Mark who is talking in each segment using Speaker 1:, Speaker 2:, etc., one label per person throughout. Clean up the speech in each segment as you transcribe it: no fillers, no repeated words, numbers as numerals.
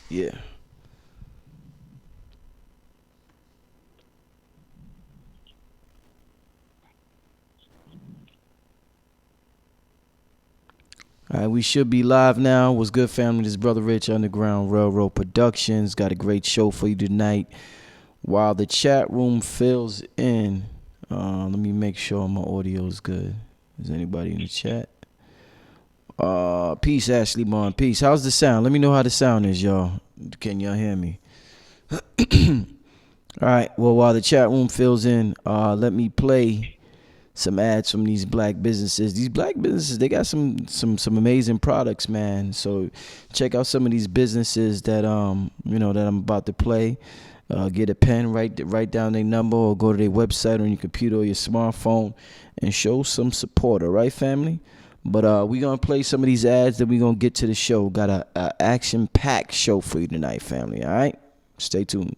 Speaker 1: Yeah. All right, we should be live now. What's good, family? This is Brother Rich, Underground Railroad Productions. Got a great show for you tonight. While the chat room fills in, let me make sure my audio is good. Is anybody in the chat? Peace, Ashley Bond. Peace. How's the sound? Let me know how the sound is, y'all. Can y'all hear me? All right. Well, while the chat room fills in, let me play some ads from these black businesses. These black businesses, they got some amazing products, man. So check out some of these businesses that that I'm about to play. Get a pen, write down their number, or go to their website on your computer or your smartphone and show some support. All right, family. But we gonna play some of these ads, then we gonna get to the show. Got a action-packed show for you tonight, family. All right, stay tuned.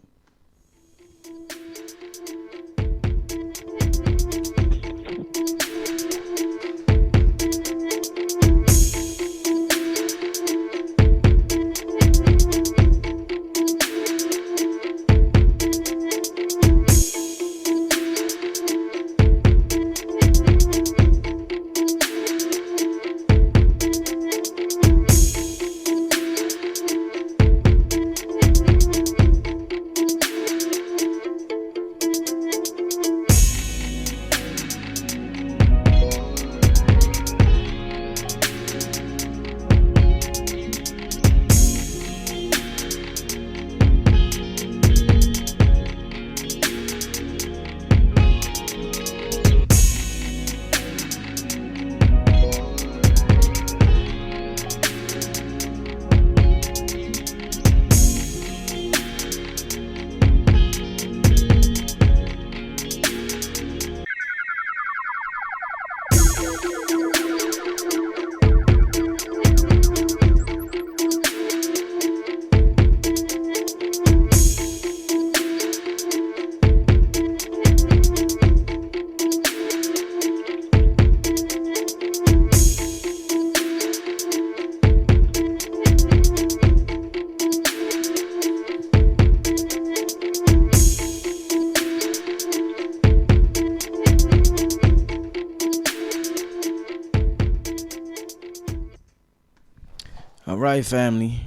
Speaker 1: All right, family.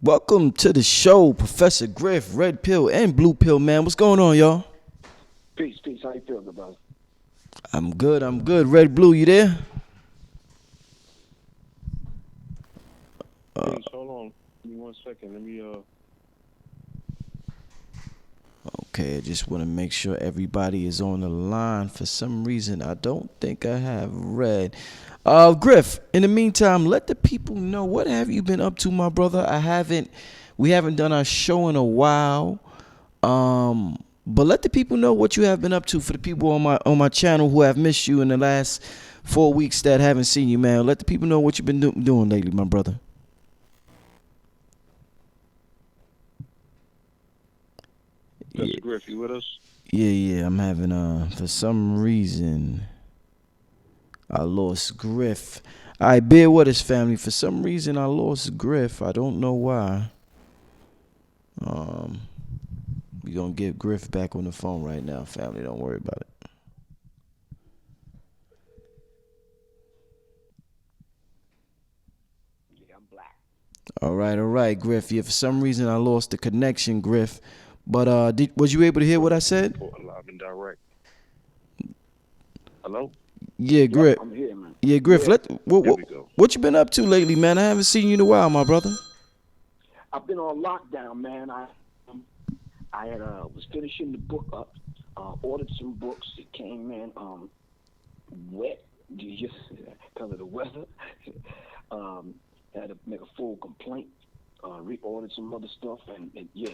Speaker 1: Welcome to the show, Professor Griff, Red Pill and Blue Pill, man. What's going on, y'all?
Speaker 2: Peace. How you feeling, brother?
Speaker 1: I'm good. Red Blue, you there?
Speaker 3: Peace. Hold on. Give me 1 second. Let me
Speaker 1: Okay, I just want to make sure everybody is on the line. For some reason, I don't think I have Red. Griff, in the meantime, let the people know, what have you been up to, my brother? We haven't done our show in a while. But let the people know what you have been up to, for the people on my channel who have missed you in the last 4 weeks that haven't seen you, man. Let the people know what you've been doing lately, my brother.
Speaker 3: Mr. Griff, you with us?
Speaker 1: Yeah, I'm having for some reason I lost Griff. All right, bear with us, family. For some reason I lost Griff. I don't know why. We gonna get Griff back on the phone right now, family. Don't worry about it.
Speaker 2: Yeah, I'm black.
Speaker 1: All right, Griff. Yeah, for some reason I lost the connection, Griff. But was you able to hear what I said?
Speaker 3: Live and direct. Hello?
Speaker 1: Yeah, Griff.
Speaker 2: I'm here, man.
Speaker 1: Yeah, Griff.
Speaker 2: Yeah.
Speaker 3: There we go.
Speaker 1: What you been up to lately, man? I haven't seen you in a while, my brother.
Speaker 2: I've been on lockdown, man. I had was finishing the book up. Ordered some books. It came in wet, just because of the weather. Had to make a full complaint. Reordered some other stuff, and yeah.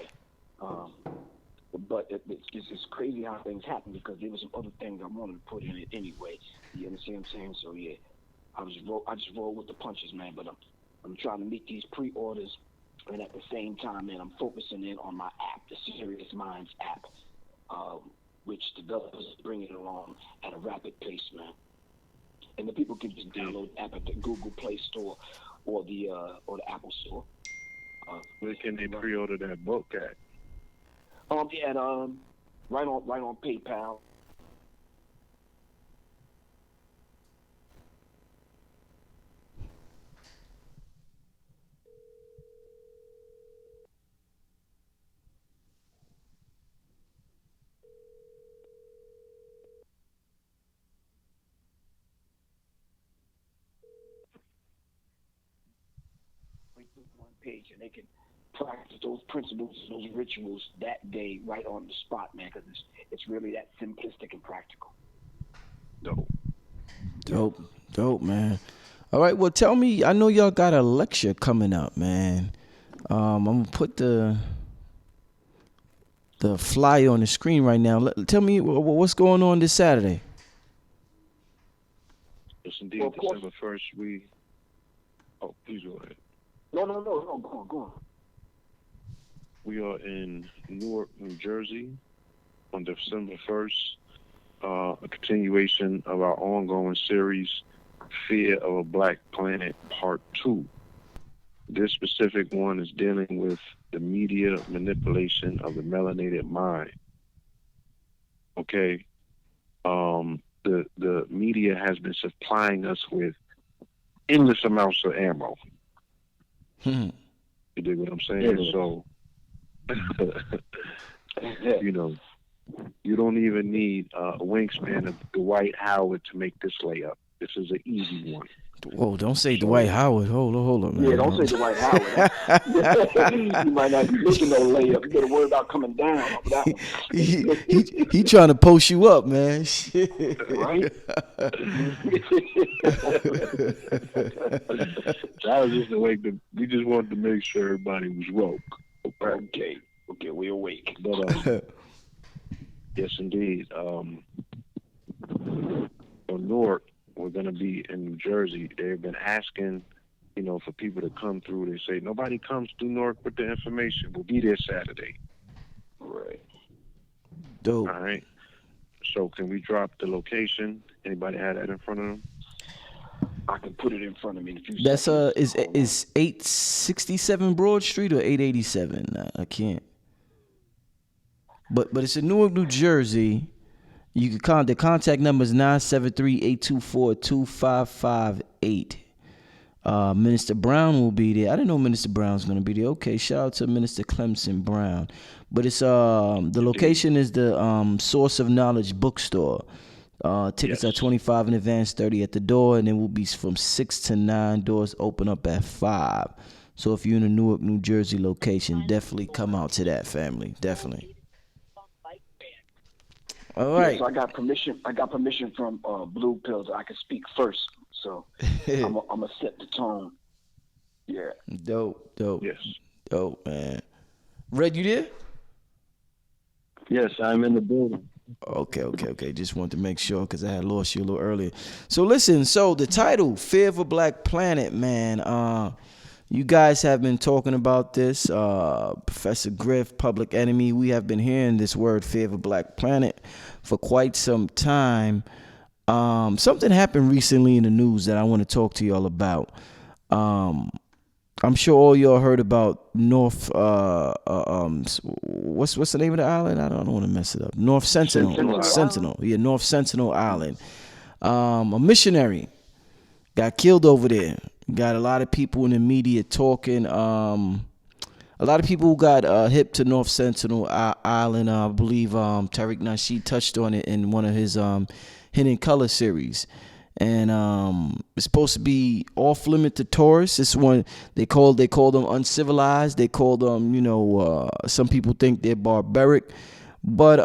Speaker 2: But it's crazy how things happen, because there were some other things I wanted to put in it anyway. You understand what I'm saying? So yeah, I just roll with the punches, man. But I'm trying to meet these pre-orders, and at the same time, man, I'm focusing in on my app, the Serious Minds app, which developers are bringing along at a rapid pace, man. And the people can just download the app at the Google Play Store or the Apple Store.
Speaker 3: Where can they pre-order that book at?
Speaker 2: Yeah, right on PayPal. One page, and they can practice those principles, those rituals that day, right on the spot, man. Because it's really that simplistic and practical.
Speaker 1: Dope, man. All right, well, tell me. I know y'all got a lecture coming up, man. I'm gonna put the flyer on the screen right now. Tell me what's going on this Saturday.
Speaker 3: Yes, indeed.
Speaker 2: Well,
Speaker 3: December 1st, we. Oh, please go ahead.
Speaker 2: No, go on.
Speaker 3: We are in Newark, New Jersey on December 1st. A continuation of our ongoing series, Fear of a Black Planet, Part 2. This specific one is dealing with the media manipulation of the melanated mind. Okay? The media has been supplying us with endless amounts of ammo. You dig what I'm saying?
Speaker 2: Yeah.
Speaker 3: So, you know, you don't even need a wingspan of Dwight Howard to make this layup. This is an easy one.
Speaker 1: Whoa, don't say Dwight Howard. Hold on, man.
Speaker 2: Yeah, don't say Dwight Howard. You might not be making no layup. You better worry about coming down off that one.
Speaker 1: He trying to post you up, man.
Speaker 2: Right?
Speaker 3: That was just the way we just wanted to make sure everybody was woke.
Speaker 2: Okay, we awake.
Speaker 3: But yes, indeed. On Newark, we're going to be in New Jersey. They've been asking, for people to come through. They say nobody comes to Newark with the information. We'll be there Saturday.
Speaker 2: Right.
Speaker 1: Dope.
Speaker 3: All right. So can we drop the location? Anybody have that in front of them?
Speaker 2: I can put it in front of me in a few
Speaker 1: That's
Speaker 2: seconds.
Speaker 1: is 867 Broad Street or 887? I can't. But it's in Newark, New Jersey. You can the contact number is 973-824-2558. Minister Brown will be there. I didn't know Minister Brown's gonna be there. Okay, shout out to Minister Clemson Brown. But it's the location is the Source of Knowledge bookstore. Tickets are $25 in advance, $30 at the door, and it will be from 6 to 9. Doors open up at 5. So if you're in the Newark, New Jersey location, definitely come out to that, family. Definitely. All right.
Speaker 2: Yeah, so I got permission from Blue Pills. I can speak first, so I'm gonna set the tone. Yeah.
Speaker 1: Dope.
Speaker 3: Yes.
Speaker 1: Dope, man. Red, you there?
Speaker 4: Yes, I'm in the building.
Speaker 1: Okay. Just wanted to make sure because I had lost you a little earlier. So listen, the title, Fear of a Black Planet, man. You guys have been talking about this. Professor Griff, Public Enemy. We have been hearing this word, Fear of a Black Planet, for quite some time. Something happened recently in the news that I want to talk to y'all about. I'm sure all y'all heard about North. What's the name of the island? I don't want to mess it up. North Sentinel. Sentinel. Yeah, North Sentinel Island. A missionary got killed over there. Got a lot of people in the media talking. A lot of people who got hip to North Sentinel Island. I believe Tariq Nasheed touched on it in one of his Hidden Color series. And it's supposed to be off limit to tourists. This one they call them uncivilized. They call them, some people think they're barbaric. But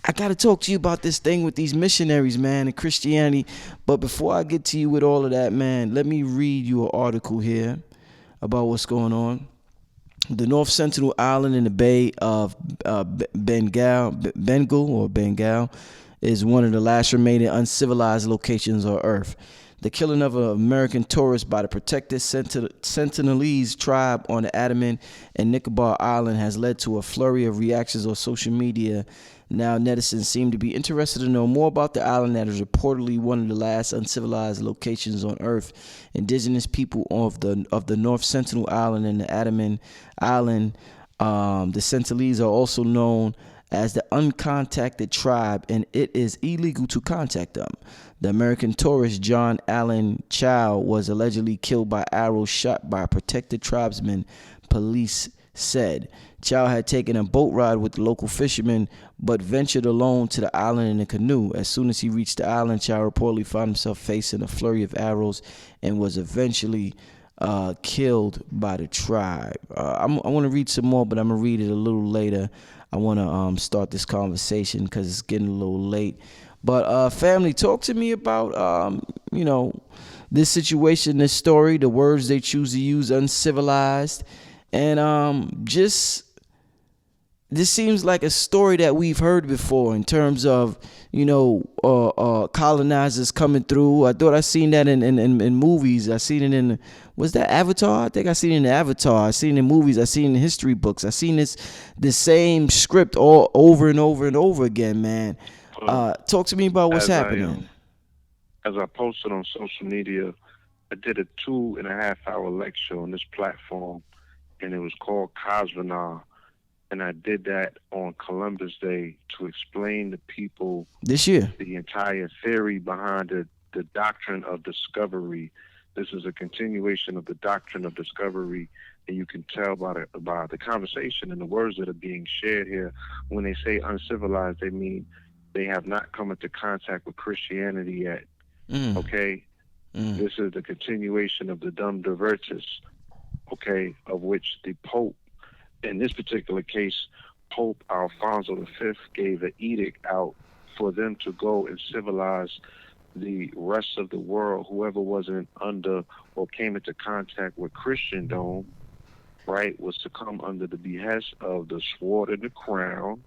Speaker 1: I gotta talk to you about this thing with these missionaries, man, and Christianity. But before I get to you with all of that, man, let me read you an article here about what's going on. The North Sentinel Island in the Bay of Bengal is one of the last remaining uncivilized locations on Earth. The killing of an American tourist by the protected Sentinelese tribe on the Andaman and Nicobar Island has led to a flurry of reactions on social media. Now, netizens seem to be interested to know more about the island that is reportedly one of the last uncivilized locations on Earth. Indigenous people of the North Sentinel Island and the Andaman Island, the Sentinelese, are also known as the uncontacted tribe, and it is illegal to contact them. The American tourist John Allen Chow was allegedly killed by arrows shot by protected tribesmen, police said. Chow had taken a boat ride with the local fishermen, but ventured alone to the island in a canoe. As soon as he reached the island, Chow reportedly found himself facing a flurry of arrows and was eventually killed by the tribe. I want to read some more, but I'm going to read it a little later. I want to start this conversation because it's getting a little late. But family, talk to me about, this situation, this story, the words they choose to use, uncivilized. And just, this seems like a story that we've heard before in terms of, colonizers coming through. I thought I seen that in movies. I seen it in, was that Avatar? I think I seen it in Avatar. I seen it in movies. I seen it in history books. I seen the same script all over and over and over again, man. Talk to me about what's happening.
Speaker 3: As I posted on social media, I did a 2.5-hour lecture on this platform, and it was called Cosmonaut. And I did that on Columbus Day to explain to people
Speaker 1: this year
Speaker 3: the entire theory behind the doctrine of discovery. This is a continuation of the doctrine of discovery, and you can tell by the conversation and the words that are being shared here. When they say uncivilized, they mean they have not come into contact with Christianity yet. Okay? This is the continuation of the Dum Divertus, okay, of which the Pope, in this particular case, Pope Alfonso V gave an edict out for them to go and civilize the rest of the world. Whoever wasn't under or came into contact with Christendom, right, was to come under the behest of the sword and the crown,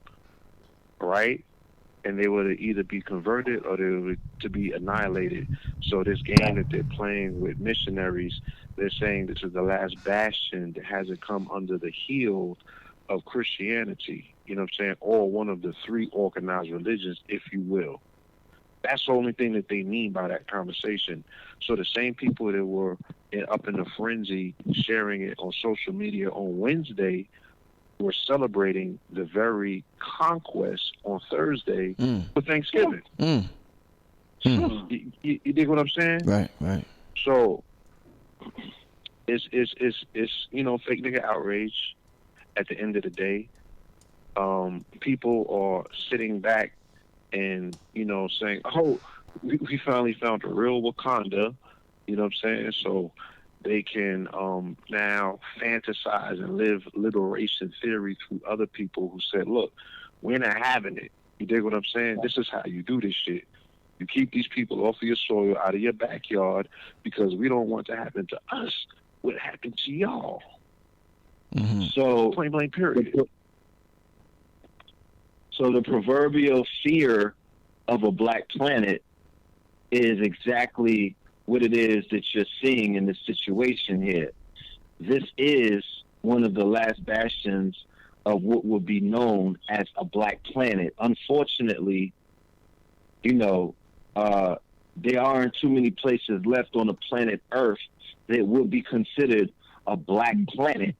Speaker 3: right? And they were to either be converted or they were to be annihilated. So this game that they're playing with missionaries, they're saying this is the last bastion that hasn't come under the heel of Christianity, you know what I'm saying, or one of the 3 organized religions, if you will. That's the only thing that they mean by that conversation. So the same people that were up in a frenzy sharing it on social media on Wednesday were celebrating the very conquest on Thursday for Thanksgiving. You dig what I'm saying?
Speaker 1: Right.
Speaker 3: So it's fake nigga outrage at the end of the day. People are sitting back and, saying, oh, we finally found a real Wakanda, you know what I'm saying? So they can now fantasize and live liberation theory through other people who said, look, we're not having it. You dig what I'm saying? This is how you do this shit. You keep these people off of your soil, out of your backyard, because we don't want to happen to us what happened to y'all.
Speaker 4: So,
Speaker 3: Plain blank period.
Speaker 4: So the proverbial fear of a black planet is exactly what it is that you're seeing in this situation here. This is one of the last bastions of what would be known as a black planet. Unfortunately, there aren't too many places left on the planet Earth that would be considered a black planet.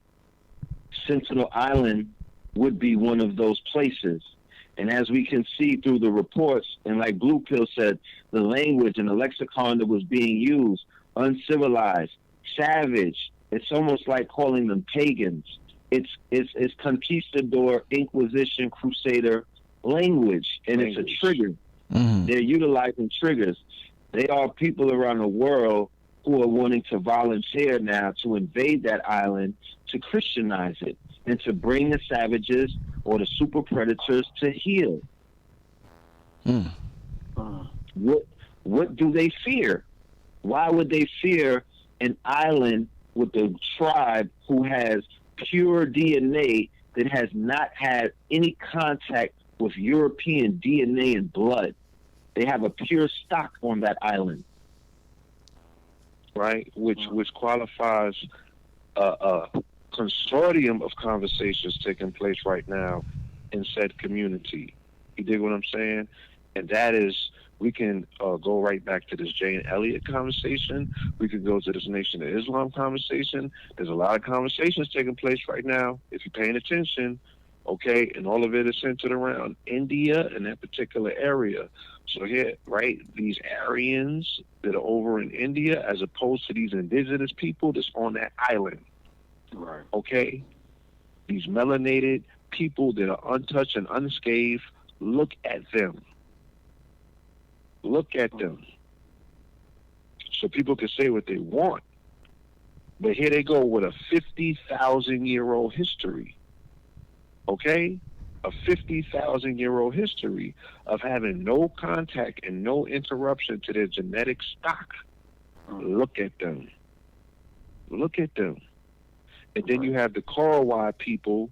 Speaker 4: Sentinel Island would be one of those places. And as we can see through the reports, and like Blue Pill said, the language and the lexicon that was being used, uncivilized, savage, it's almost like calling them pagans. It's conquistador, Inquisition, Crusader language, and it's a trigger. They're utilizing triggers. They are people around the world who are wanting to volunteer now to invade that island, to Christianize it, and to bring the savages or the super predators to heel. What do they fear? Why would they fear an island with a tribe who has pure DNA that has not had any contact with European DNA and blood? They have a pure stock on that island.
Speaker 3: right? Which qualifies a consortium of conversations taking place right now in said community. You dig what I'm saying? And that is, we can go right back to this Jane Elliott conversation. We could go to this Nation of Islam conversation. There's a lot of conversations taking place right now, if you're paying attention, okay? And all of it is centered around India and that particular area. So here, right, these Aryans that are over in India, as opposed to these indigenous people that's on that island,
Speaker 2: Right.
Speaker 3: okay? These melanated people that are untouched and unscathed, look at them. Look at them. So people can say what they want. But here they go with a 50,000-year-old history. Okay? A 50,000-year-old history of having no contact and no interruption to their genetic stock. Look at them. Look at them. And then you have the Korowai people,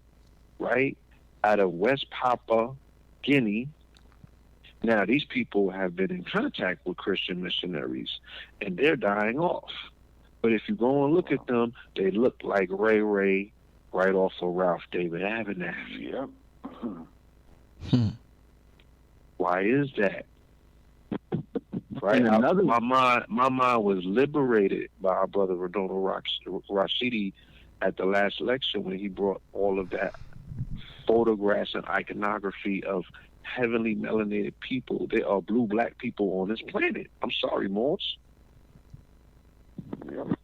Speaker 3: right, out of West Papua, Guinea. Now, these people have been in contact with Christian missionaries, and they're dying off. But if you go and look at them, they look like Ray Ray right off of Ralph David Avenue.
Speaker 2: Yep.
Speaker 3: Why is that? Right?
Speaker 4: And another-
Speaker 3: My mind was liberated by our brother Redono Rashidi at the last lecture when he brought all of that photographs and iconography of heavenly melanated people. They are blue black people on this planet. I'm sorry, Morse.
Speaker 2: Yep.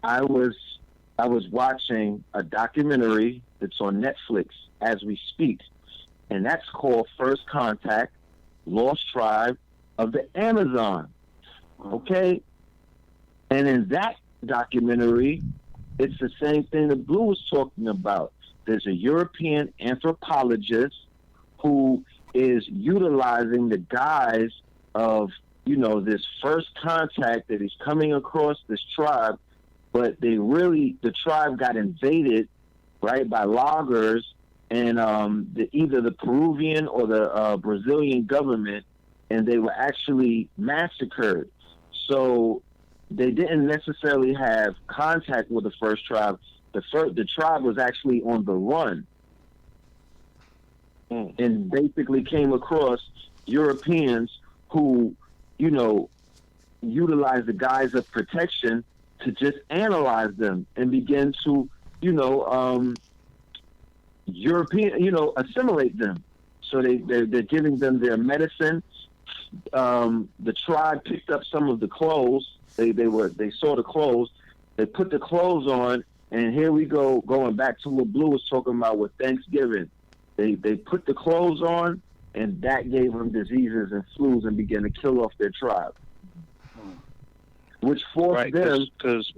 Speaker 4: I was watching a documentary that's on Netflix as we speak, and that's called First Contact, Lost Tribe of the Amazon. Okay? And in that documentary, it's the same thing that Blue was talking about. There's a European anthropologist who is utilizing the guise of, this first contact that he's coming across this tribe, but the tribe got invaded, right, by loggers and either the Peruvian or the Brazilian government, and they were actually massacred. So they didn't necessarily have contact with the first tribe. The tribe was actually on the run and basically came across Europeans who, utilized the guise of protection to just analyze them and begin to, assimilate them. So they're giving them their medicine. The tribe picked up some of the clothes. They saw the clothes. They put the clothes on, and here we go, going back to what Blue was talking about with Thanksgiving. They put the clothes on, and that gave them diseases and flus and began to kill off their tribe, which forced them.
Speaker 3: Because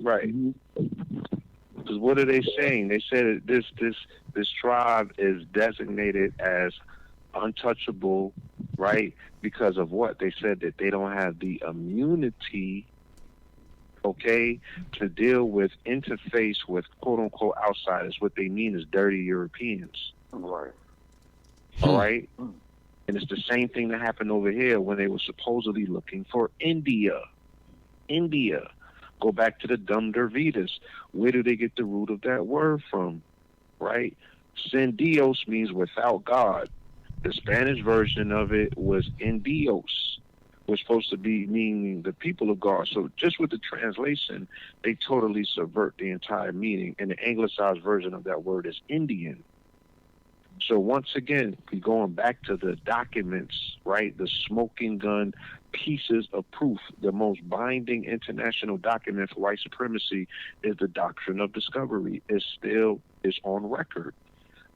Speaker 3: what are they saying? They said that this tribe is designated as untouchable, right? Because of what? They said that they don't have the immunity, okay, to deal with interface with quote unquote outsiders. What they mean is dirty Europeans.
Speaker 2: Right.
Speaker 3: All right? And it's the same thing that happened over here when they were supposedly looking for India. India. Go back to the dumb Dravidas. Where do they get the root of that word from? Right? Sin Dios means without God. The Spanish version of it was in Dios, was supposed to be meaning the people of God. So just with the translation, they totally subvert the entire meaning. And the anglicized version of that word is Indian. So once again, we're going back to the documents, right? The smoking gun pieces of proof. The most binding international document for white supremacy is the doctrine of discovery. It still is on record.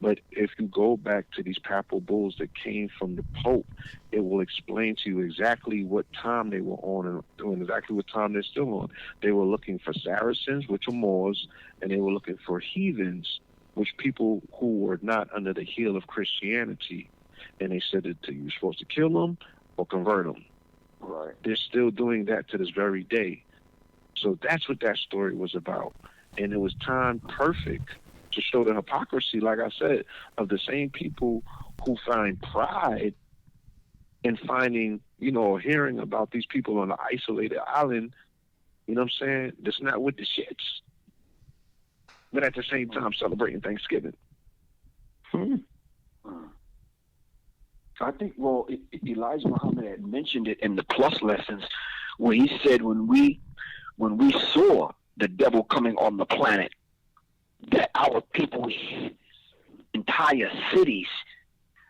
Speaker 3: But if you go back to these papal bulls that came from the Pope, it will explain to you exactly what time they were on and exactly what time they're still on. They were looking for Saracens, which are Moors, and they were looking for heathens, which people who were not under the heel of Christianity. And they said that you're supposed to kill them or convert them.
Speaker 2: Right.
Speaker 3: They're still doing that to this very day. So that's what that story was about. And it was timed perfect to show the hypocrisy, like I said, of the same people who find pride and finding, or hearing about these people on an isolated island, you know what I'm saying, that's not with the shits. But at the same time celebrating Thanksgiving.
Speaker 2: I think, well, Elijah Muhammad had mentioned it in the Plus lessons, where he said when we saw the devil coming on the planet, that our people, entire cities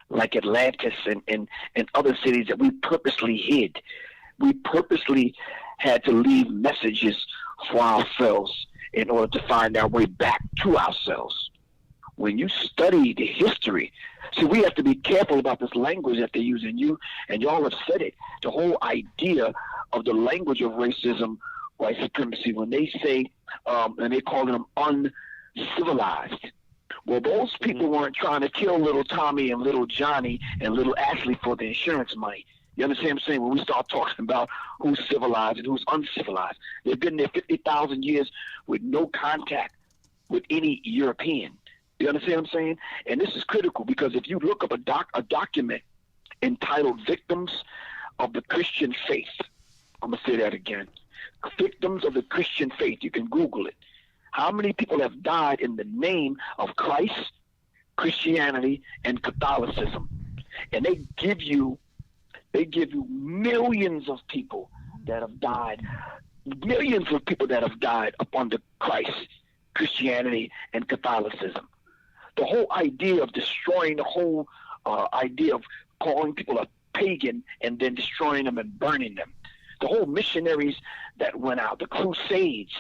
Speaker 2: like Atlantis and other cities that we purposely hid, we purposely had to leave messages for ourselves in order to find our way back to ourselves. When you study the history, see, we have to be careful about this language that they use, and y'all have said it, the whole idea of the language of racism, white supremacy, when they say, and they call them uncivilized. Well, those people weren't trying to kill little Tommy and little Johnny and little Ashley for the insurance money. You understand what I'm saying? When we start talking about who's civilized and who's uncivilized, they've been there 50,000 years with no contact with any European. You understand what I'm saying? And this is critical, because if you look up a document entitled Victims of the Christian Faith, I'm going to say that again. Victims of the Christian Faith. You can Google it. How many people have died in the name of Christ, Christianity, and Catholicism? And they give you millions of people that have died, up under Christ, Christianity, and Catholicism. The whole idea of destroying the whole idea of calling people a pagan and then destroying them and burning them. The whole missionaries that went out, the Crusades,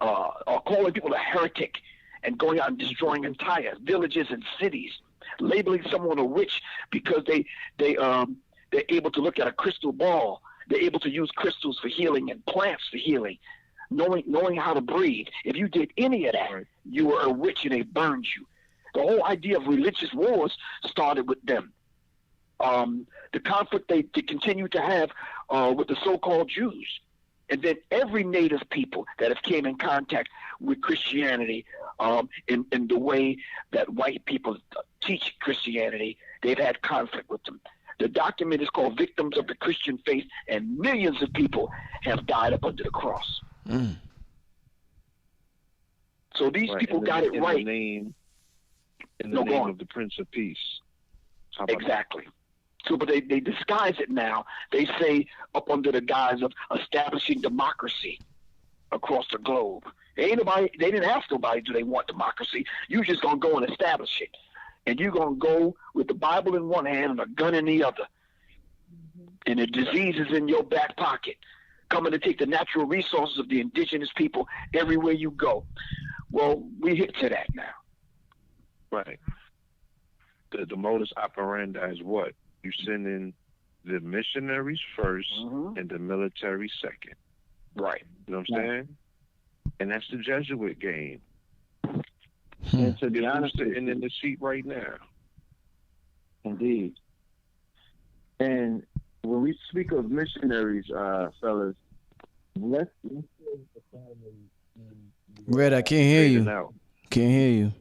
Speaker 2: are calling people a heretic and going out and destroying entire villages and cities, labeling someone a witch because they're able to look at a crystal ball. They're able to use crystals for healing and plants for healing, knowing how to breathe. If you did any of that, you were a witch and they burned you. The whole idea of religious wars started with them. The conflict they continue to have with the so-called Jews. And then every native people that have came in contact with Christianity in the way that white people teach Christianity, they've had conflict with them. The document is called Victims of the Christian Faith, and millions of people have died up under the cross. So these people got it right.
Speaker 3: In the name of the Prince of Peace.
Speaker 2: Exactly. So, but they disguise it now. They say up under the guise of establishing democracy across the globe. They didn't ask nobody, do they want democracy? You just gonna go and establish it, and you're gonna go with the Bible in one hand and a gun in the other, and the disease is in your back pocket, coming to take the natural resources of the indigenous people everywhere you go. Well, we hit to that now.
Speaker 3: Right. The modus operandi is what? You send in the missionaries first and the military second.
Speaker 2: Right.
Speaker 3: You know what I'm saying? And that's the Jesuit game.
Speaker 4: And to be honest,
Speaker 3: sitting in the seat right now.
Speaker 4: Indeed. And when we speak of missionaries, fellas, let's
Speaker 1: Red, I can't hear you. Can't hear you.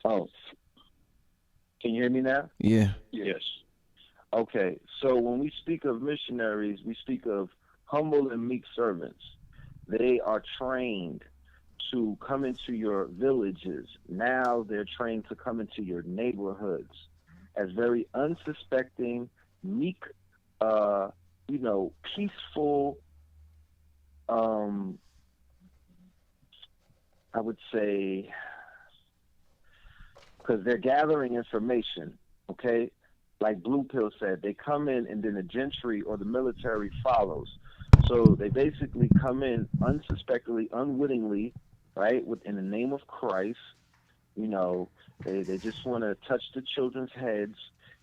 Speaker 4: Oh. Can you hear me now?
Speaker 1: Yeah.
Speaker 3: Yes.
Speaker 4: Okay. So when we speak of missionaries, we speak of humble and meek servants. They are trained to come into your villages. Now they're trained to come into your neighborhoods as very unsuspecting, meek, peaceful, I would say, because they're gathering information, okay? Like Blue Pill said, they come in and then the gentry or the military follows. So they basically come in unsuspectedly, unwittingly, right, in the name of Christ. They just want to touch the children's heads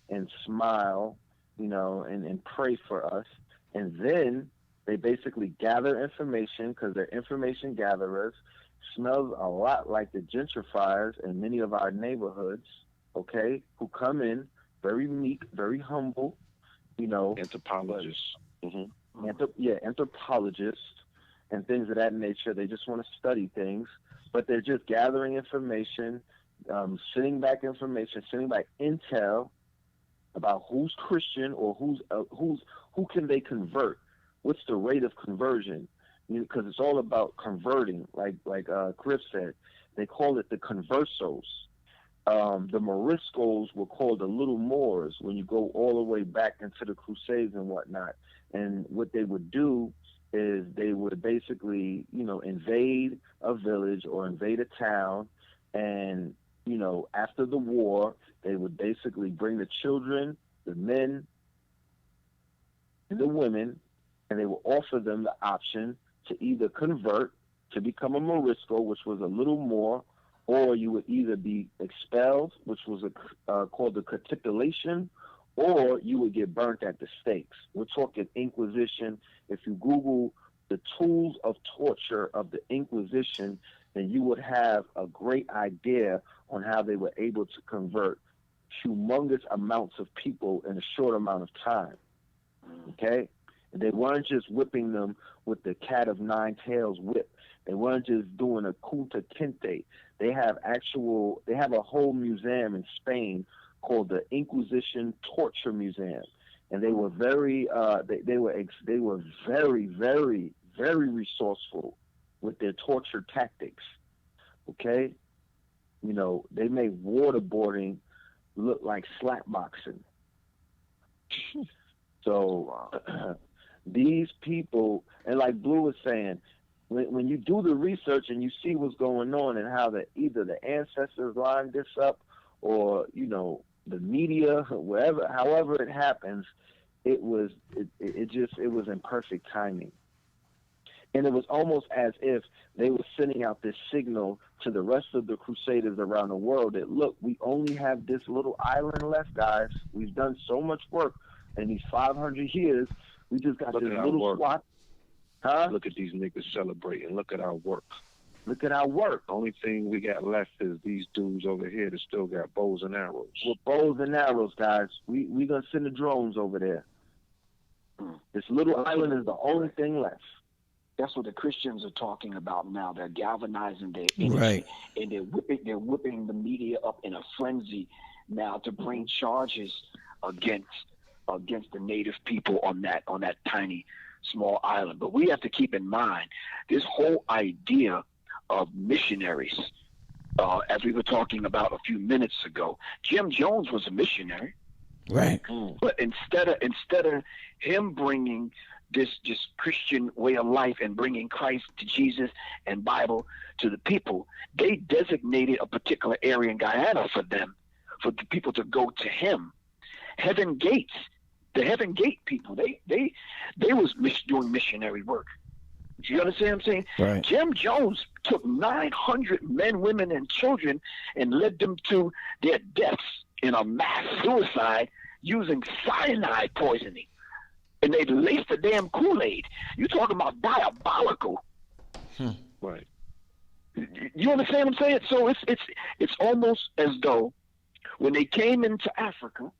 Speaker 4: and smile, and pray for us. And then they basically gather information because they're information gatherers. Smells a lot like the gentrifiers in many of our neighborhoods, okay, who come in very meek, very humble,
Speaker 3: Anthropologists.
Speaker 4: Anthropologists and things of that nature. They just want to study things, but they're just gathering information, sitting back intel, about who's Christian or who can they convert. What's the rate of conversion? Because it's all about converting. Like Griff said, they call it the conversos. The Moriscos were called the little Moors when you go all the way back into the Crusades and whatnot. And what they would do is they would basically, invade a village or invade a town. And, after the war, they would basically bring the children, the men, and the women, and they would offer them the option to either convert to become a Morisco, which was a little more, or you would either be expelled, which was called the capitulation, or you would get burnt at the stakes. We're talking Inquisition. If you Google the tools of torture of the Inquisition, then you would have a great idea on how they were able to convert humongous amounts of people in a short amount of time. Okay? And they weren't just whipping them with the cat of nine tails whip. They weren't just doing a Kunta Kinte. They have a whole museum in Spain called the Inquisition Torture Museum, and they were very very, very, very resourceful with their torture tactics. Okay, they made waterboarding look like slapboxing. So these people, and like Blue was saying, when you do the research and you see what's going on and how either the ancestors lined this up or the media, however it happens, it was in perfect timing. And it was almost as if they were sending out this signal to the rest of the Crusaders around the world that, look, we only have this little island left, guys. We've done so much work in these 500 years. We just got this little spot. Huh?
Speaker 3: Look at these niggas celebrating. Look at our work.
Speaker 4: Look at our work.
Speaker 3: The only thing we got left is these dudes over here that still got bows and arrows.
Speaker 4: With bows and arrows, guys. We gonna send the drones over there. This little island is the only thing left.
Speaker 2: That's what the Christians are talking about now. They're galvanizing their energy,
Speaker 1: Right.
Speaker 2: And they're whipping the media up in a frenzy now to bring charges against the native people on that tiny small island. But we have to keep in mind this whole idea of missionaries, as we were talking about a few minutes ago. Jim Jones was a missionary,
Speaker 1: Right.
Speaker 2: but instead of him bringing this Christian way of life and bringing Christ to Jesus and Bible to the people, they designated a particular area in Guyana for the people to go to him. Heaven Gates, the Heaven Gate people, they was doing missionary work. You understand what I'm saying?
Speaker 1: Right.
Speaker 2: Jim Jones took 900 men, women, and children and led them to their deaths in a mass suicide using cyanide poisoning. And they laced the damn Kool-Aid. You talking about diabolical.
Speaker 3: Right.
Speaker 2: You understand what I'm saying? So it's almost as though when they came into Africa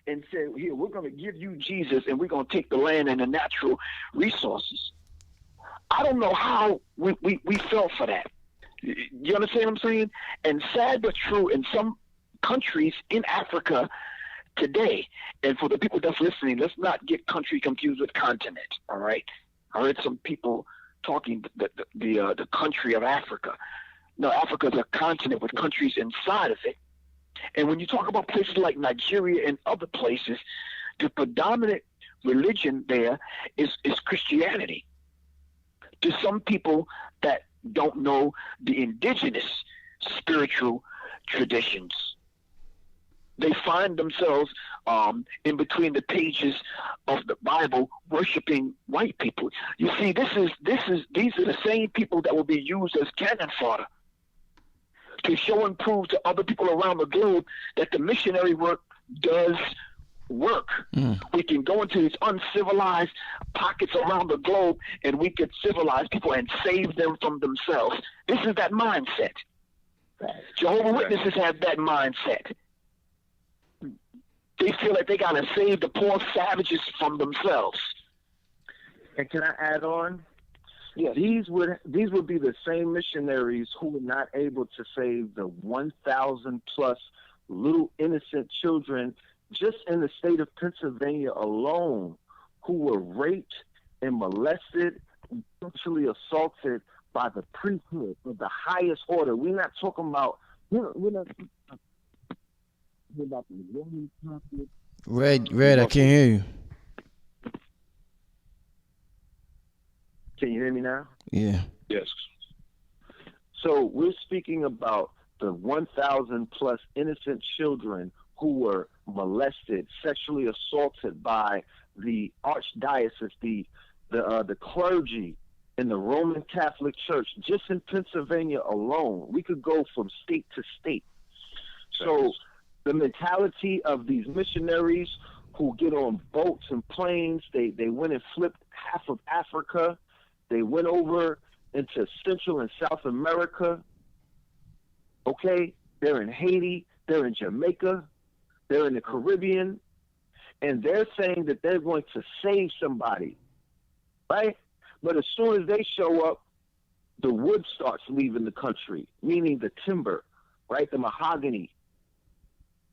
Speaker 2: and said, here, we're going to give you Jesus and we're going to take the land and the natural resources. I don't know how we fell for that. You understand what I'm saying? And sad but true, in some countries in Africa today, and for the people that's listening, let's not get country confused with continent, all right? I heard some people talking the country of Africa. No, Africa is a continent with countries inside of it. And when you talk about places like Nigeria and other places, the predominant religion there is Christianity. To some people that don't know the indigenous spiritual traditions, they find themselves in between the pages of the Bible worshiping white people. You see, these are the same people that will be used as cannon fodder to show and prove to other people around the globe that the missionary work does work. We can go into these uncivilized pockets around the globe and we could civilize people and save them from themselves. This is that mindset. Jehovah's Witnesses have that mindset. They feel like they got to save the poor savages from themselves.
Speaker 4: And can I add on?
Speaker 2: Yes.
Speaker 4: These would be the same missionaries who were not able to save the 1,000 plus little innocent children just in the state of Pennsylvania alone, who were raped and molested, sexually assaulted by the priesthood of the highest order. We're not talking about, we're not talking about the Roman Catholic.
Speaker 1: Red, I can't hear you.
Speaker 4: Can you hear me now?
Speaker 1: Yeah.
Speaker 3: Yes.
Speaker 4: So we're speaking about the 1,000 plus innocent children who were molested, sexually assaulted by the archdiocese, the clergy in the Roman Catholic Church, just in Pennsylvania alone. We could go from state to state. So the mentality of these missionaries who get on boats and planes, they went and flipped half of Africa. They went over into Central and South America. Okay? They're in Haiti. They're in Jamaica. They're in the Caribbean. And they're saying that they're going to save somebody. Right? But as soon as they show up, the wood starts leaving the country, meaning the timber, right? The mahogany.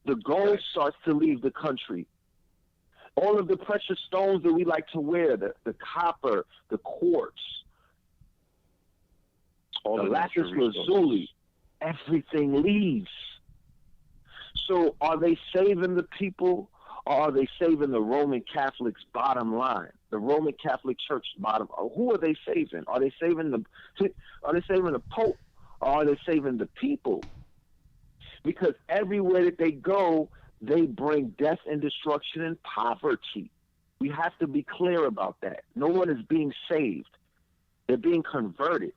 Speaker 4: The gold starts to leave the country. All of the precious stones that we like to wear, the copper, the quartz,
Speaker 3: All
Speaker 4: the
Speaker 3: the
Speaker 4: lapis
Speaker 3: natural
Speaker 4: lazuli, everything leaves. So are they saving the people, or are they saving the Roman Catholics' bottom line? The Roman Catholic Church bottom. Who are they saving? Are they saving the Pope, or are they saving the people? Because everywhere that they go, they bring death and destruction and poverty. We have to be clear about that. No one is being saved. They're being converted.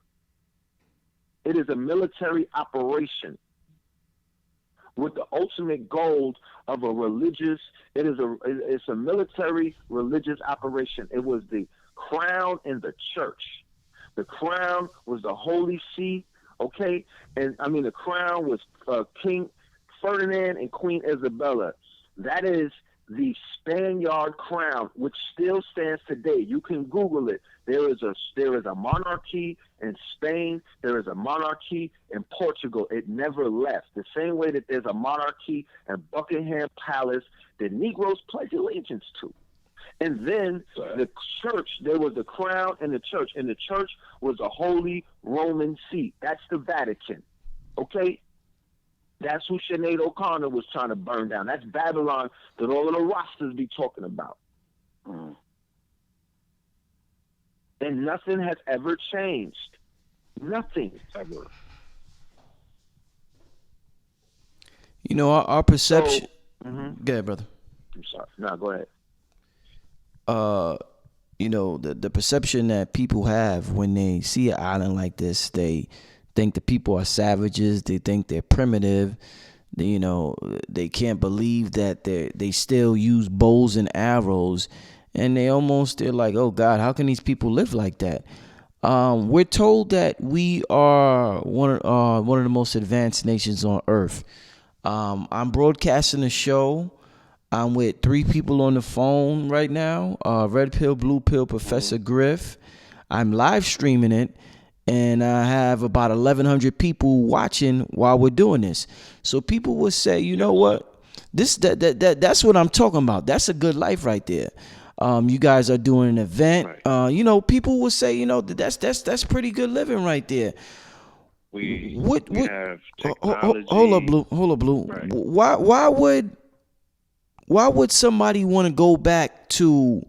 Speaker 4: It is a military operation with the ultimate goal of a religious, it's a military religious operation. It was the crown in the church. The crown was the Holy See, okay? And I mean, the crown was King Ferdinand and Queen Isabella. That is the Spaniard crown, which still stands today. You can Google it. There is a monarchy in Spain. There is a monarchy in Portugal. It never left. The same way that there's a monarchy in Buckingham Palace that Negroes pledge allegiance to. And then the church, there was the crown and the church was a Holy Roman See. That's the Vatican. Okay? That's who Sinead O'Connor was trying to burn down. That's Babylon that all of the Rastas be talking about. And nothing has ever changed. Nothing ever.
Speaker 1: You know, our perception.
Speaker 4: So,
Speaker 1: Go ahead, brother.
Speaker 4: I'm sorry. No, go ahead.
Speaker 1: You know, the perception that people have when they see an island like this, they think the people are savages. They think they're primitive. You know, they can't believe that they still use bows and arrows, and they're like, oh God, how can these people live like that? We're told that we are one of the most advanced nations on Earth. I'm broadcasting a show. I'm with 3 people on the phone right now. Red Pill, Blue Pill, Professor Griff. I'm live streaming it, and I have about 1,100 people watching while we're doing this. So people will say, you know what? That's what I'm talking about. That's a good life right there. You guys are doing an event.
Speaker 3: Right.
Speaker 1: You know, people will say, you know, that's pretty good living right there.
Speaker 3: We have technology.
Speaker 1: Hold up, Blue.
Speaker 3: Right.
Speaker 1: Why would somebody want to go back to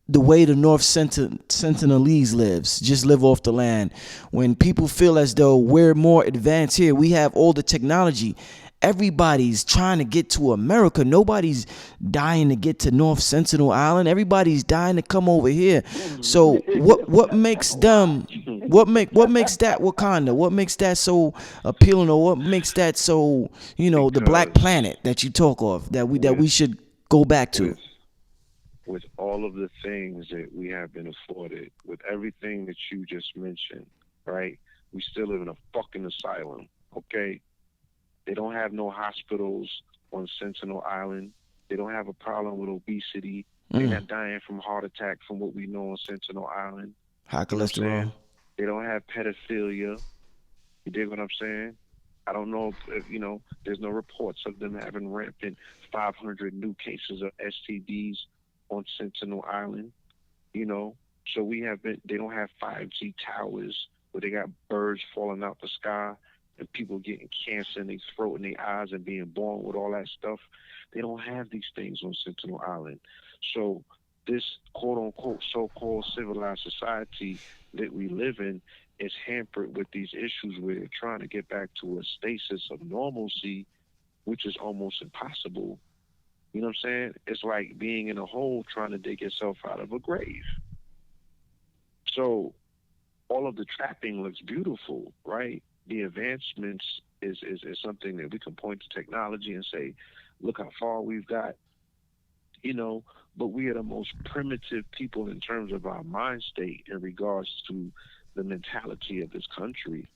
Speaker 1: the way the North Sentinelese lives, just live off the land, when people feel as though we're more advanced here? We have all the technology. Everybody's trying to get to America. Nobody's dying to get to North Sentinel Island. Everybody's dying to come over here. So what makes them? What makes that Wakanda? What makes that so appealing, or what makes that so, you know, the Black Planet that you talk of, that we should go back to?
Speaker 3: With all of the things that we have been afforded, with everything that you just mentioned, right? We still live in a fucking asylum, okay? They don't have no hospitals on Sentinel Island. They don't have a problem with obesity. They're not dying from heart attack from what we know on Sentinel Island.
Speaker 1: High cholesterol.
Speaker 3: They don't have pedophilia. You dig what I'm saying? I don't know if there's no reports of them having rampant 500 new cases of STDs on Sentinel Island. You know, so they don't have 5G towers where they got birds falling out the sky and people getting cancer in their throat and their eyes and being born with all that stuff. They don't have these things on Sentinel Island. So this quote unquote so-called civilized society that we live in is hampered with these issues where they're trying to get back to a stasis of normalcy, which is almost impossible. You know what I'm saying? It's like being in a hole trying to dig yourself out of a grave. So all of the trapping looks beautiful, right? The advancements is something that we can point to technology and say, look how far we've got, but we are the most primitive people in terms of our mind state in regards to the mentality of this country.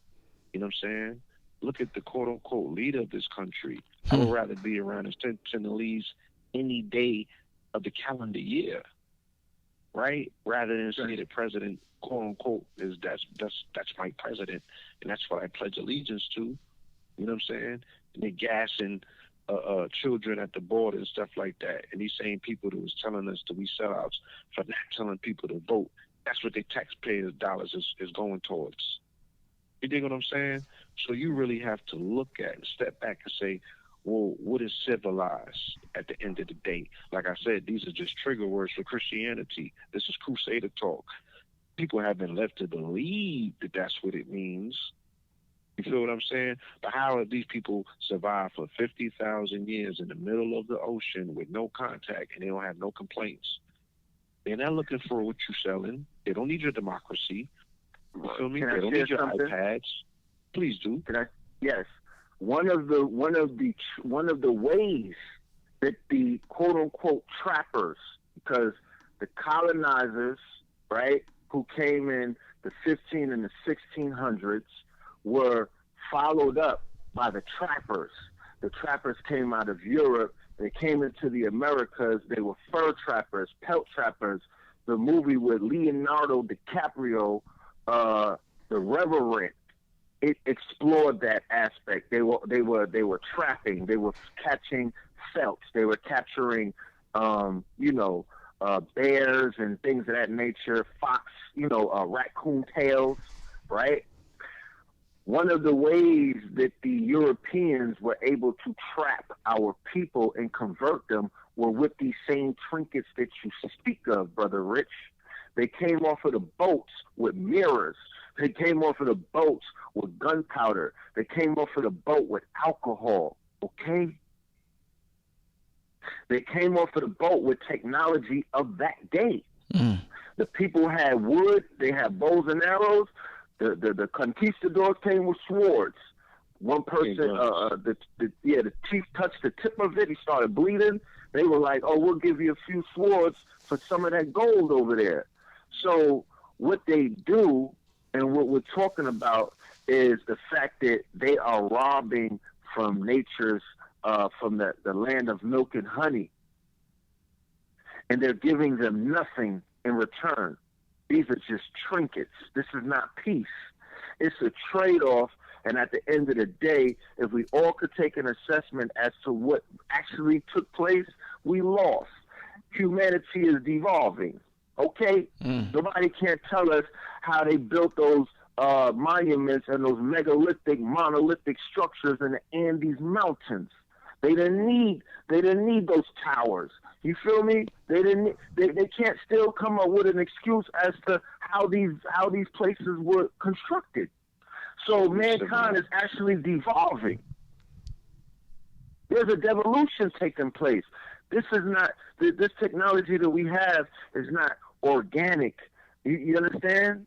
Speaker 3: You know what I'm saying? Look at the quote unquote leader of this country. I would rather be around the Sentinelese any day of the calendar year, right? Rather than say the president, quote unquote, that's my president, and that's what I pledge allegiance to. You know what I'm saying? And they're gassing children at the border and stuff like that. And these same people that was telling us to be sellouts for not telling people to vote, that's what the taxpayers' dollars is going towards. You dig what I'm saying? So you really have to look at and step back and say, well, what is civilized at the end of the day? Like I said, these are just trigger words for Christianity. This is Crusader talk. People have been led to believe that that's what it means. You feel what I'm saying? But how have these people survived for 50,000 years in the middle of the ocean with no contact and they don't have no complaints? They're not looking for what you're selling. They don't need your democracy. You feel me? They don't need your iPads. Please do.
Speaker 5: Yes. One of the ways that the quote unquote trappers, because the colonizers, right, who came in the 15 and the 1600s, were followed up by the trappers. The trappers came out of Europe. They came into the Americas. They were fur trappers, pelt trappers. The movie with Leonardo DiCaprio, The Reverend, it explored that aspect. They were trapping. They were catching felts. They were capturing, bears and things of that nature. Fox, raccoon tails, right? One of the ways that the Europeans were able to trap our people and convert them were with these same trinkets that you speak of, Brother Rich. They came off of the boats with mirrors. They came off of the boats with gunpowder. They came off of the boat with alcohol, okay? They came off of the boat with technology of that day. The people had wood. They had bows and arrows. The conquistadors came with swords. One person, the chief touched the tip of it. He started bleeding. They were like, "Oh, we'll give you a few swords for some of that gold over there." So what they do, and what we're talking about, is the fact that they are robbing from nature's, from the land of milk and honey, and they're giving them nothing in return. These are just trinkets. This is not peace. It's a trade-off, and at the end of the day, if we all could take an assessment as to what actually took place, we lost. Humanity is devolving, okay? Nobody can't tell us how they built those monuments and those megalithic, monolithic structures in the Andes Mountains. They didn't need those towers. You feel me? They can't still come up with an excuse as to how these places were constructed. So mankind is actually devolving. There's a devolution taking place. This is not this technology that we have is not organic. You understand?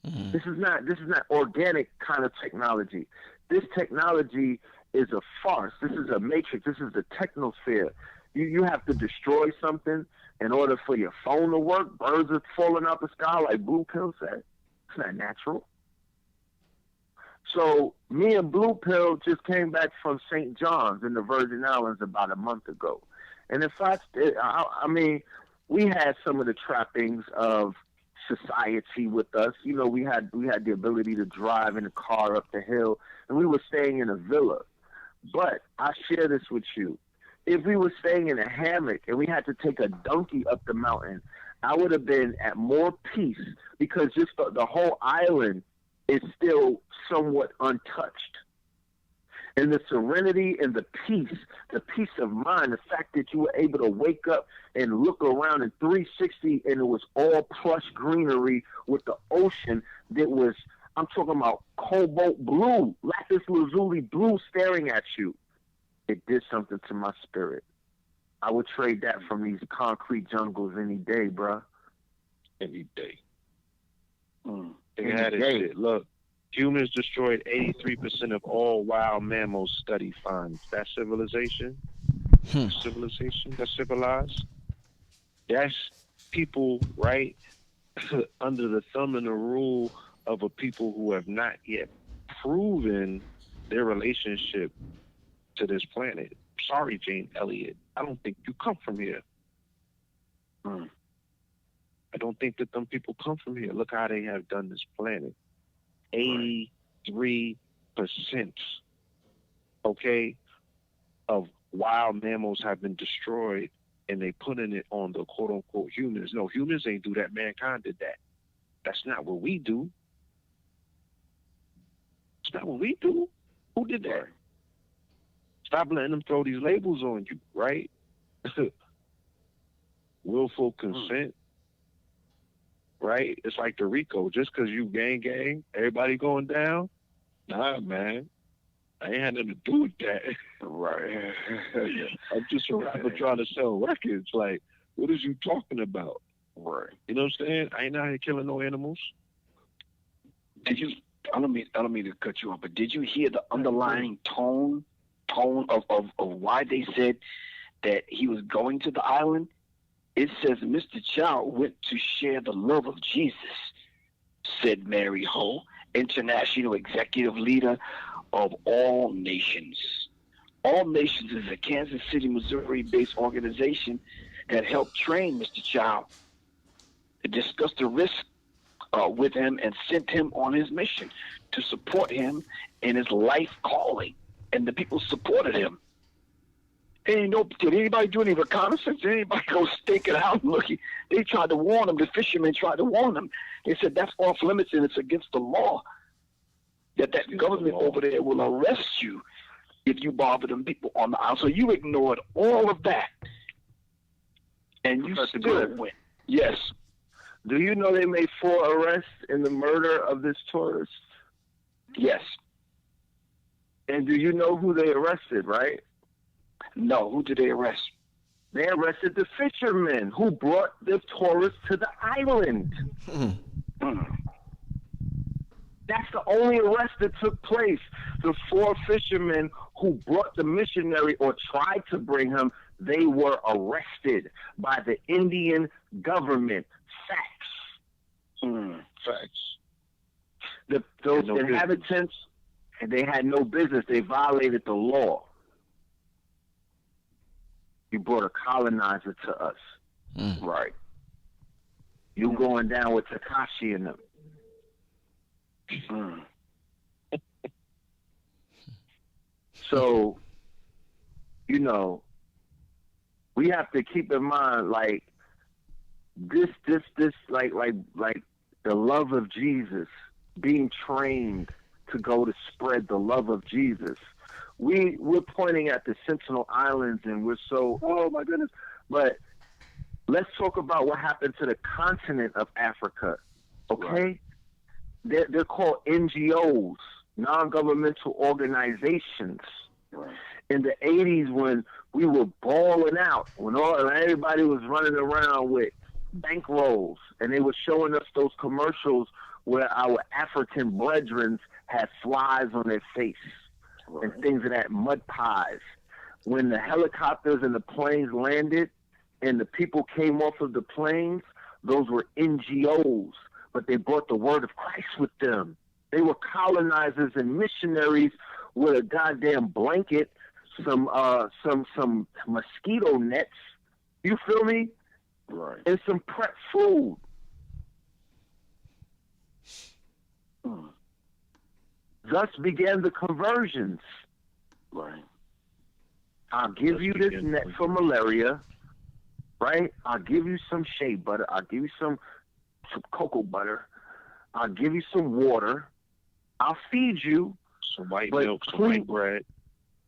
Speaker 5: This is not organic kind of technology. This technology is a farce. This is a matrix. This is the technosphere. You have to destroy something in order for your phone to work. Birds are falling out the sky like Blue Pill said. It's not natural. So me and Blue Pill just came back from St. John's in the Virgin Islands about a month ago. And in fact, I mean, we had some of the trappings of society with us. You know, we had the ability to drive in a car up the hill. and we were staying in a villa. But I share this with you. If we were staying in a hammock and we had to take a donkey up the mountain, I would have been at more peace because just the whole island is still somewhat untouched. And the serenity and the peace of mind, the fact that you were able to wake up and look around in 360 and it was all plush greenery with the ocean that was, I'm talking about cobalt blue, lapis lazuli blue staring at you. It did something to my spirit. I would trade that from these concrete jungles any day, bruh.
Speaker 3: Any day.
Speaker 5: Any
Speaker 3: They had it
Speaker 5: day.
Speaker 3: shit. Look, humans destroyed 83% of all wild mammals study finds. That civilization, that's civilized. That's people, right, under the thumb and the rule of a people who have not yet proven their relationship to this planet. Sorry, Jane Elliott. I don't think you come from here. I don't think that them people come from here. Look how they have done this planet. 83%, okay, of wild mammals have been destroyed, and they putting it on the quote-unquote humans. No, humans ain't do that. Mankind did that. That's not what we do. It's not what we do. Who did that? Stop letting them throw these labels on you, right? Willful consent, right? It's like the RICO. Just because you gang, everybody going down? Nah, man. I ain't had nothing to do with that. Right. I'm just a rapper trying to sell records. Like, what is you talking about? Right. You know what I'm saying? I ain't out here killing no animals.
Speaker 2: Did you? I don't mean to cut you off, but did you hear the underlying tone of why they said that he was going to the island? It says Mr. Child went to share the love of Jesus, said Mary Ho, international executive leader of All Nations. All Nations is a Kansas City, Missouri-based organization that helped train Mr. Child to discuss the risk with him and sent him on his mission to support him in his life calling. And the people supported him. And did anybody do any reconnaissance? Did anybody go stake it out and looking? They tried to warn him. The fishermen tried to warn him. They said that's off limits and it's against the law. That government over there will arrest you if you bother them people on the island. So you ignored all of that. And you still went. Yes.
Speaker 5: Do you know they made 4 arrests in the murder of this tourist?
Speaker 2: Yes.
Speaker 5: And do you know who they arrested, right?
Speaker 2: No. Who did they arrest?
Speaker 5: They arrested the fishermen who brought the tourists to the island. That's the only arrest that took place. The 4 fishermen who brought the missionary or tried to bring him, they were arrested by the Indian government. Facts.
Speaker 3: Facts.
Speaker 5: Those inhabitants, they had no business. They violated the law. You brought a colonizer to us. Right. You going down with Takashi and them. So, we have to keep in mind, like, this, like the love of Jesus, being trained to go to spread the love of Jesus. We're pointing at the Sentinel Islands and we're so, oh my goodness. But let's talk about what happened to the continent of Africa. Okay? Right. They're called NGOs, non-governmental organizations. Right. In the 80s when we were balling out, when everybody was running around with bankrolls and they were showing us those commercials where our African brethren had flies on their face. Right. And things of that, mud pies. When the helicopters and the planes landed and the people came off of the planes, those were NGOs, but they brought the word of Christ with them. They were colonizers and missionaries with a goddamn blanket, some mosquito nets, you feel me? Right. And some prep food. thus began the conversions.
Speaker 2: Right.
Speaker 5: I'll give you this net for malaria, right? I'll give you some shea butter. I'll give you some cocoa butter. I'll give you some water. I'll feed you
Speaker 3: some white milk, some white bread.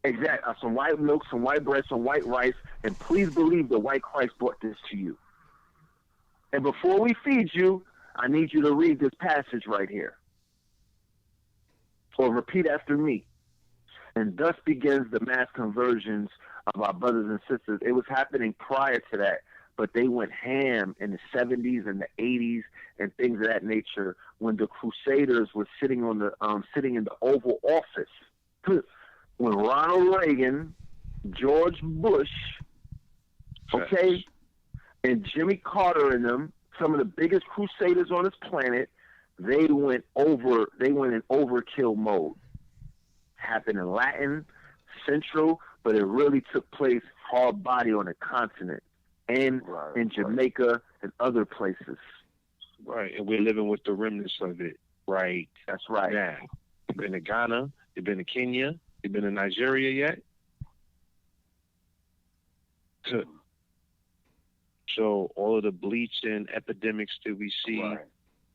Speaker 5: Exactly. Some white milk, some white bread, some white rice. And please believe the white Christ brought this to you. And before we feed you, I need you to read this passage right here. Or repeat after me. And thus begins the mass conversions of our brothers and sisters. It was happening prior to that, but they went ham in the 70s and the 80s and things of that nature when the Crusaders were sitting in the Oval Office. When Ronald Reagan, George Bush, okay, and Jimmy Carter and them, some of the biggest crusaders on this planet, they went in overkill mode. Happened in Latin, Central, but it really took place hard body on the continent and in Jamaica and other places.
Speaker 3: Right, and we're living with the remnants of it. Right.
Speaker 5: That's right.
Speaker 3: Now, you've been to Ghana, you've been to Kenya, you've been to Nigeria yet? So all of the bleaching epidemics that we see, you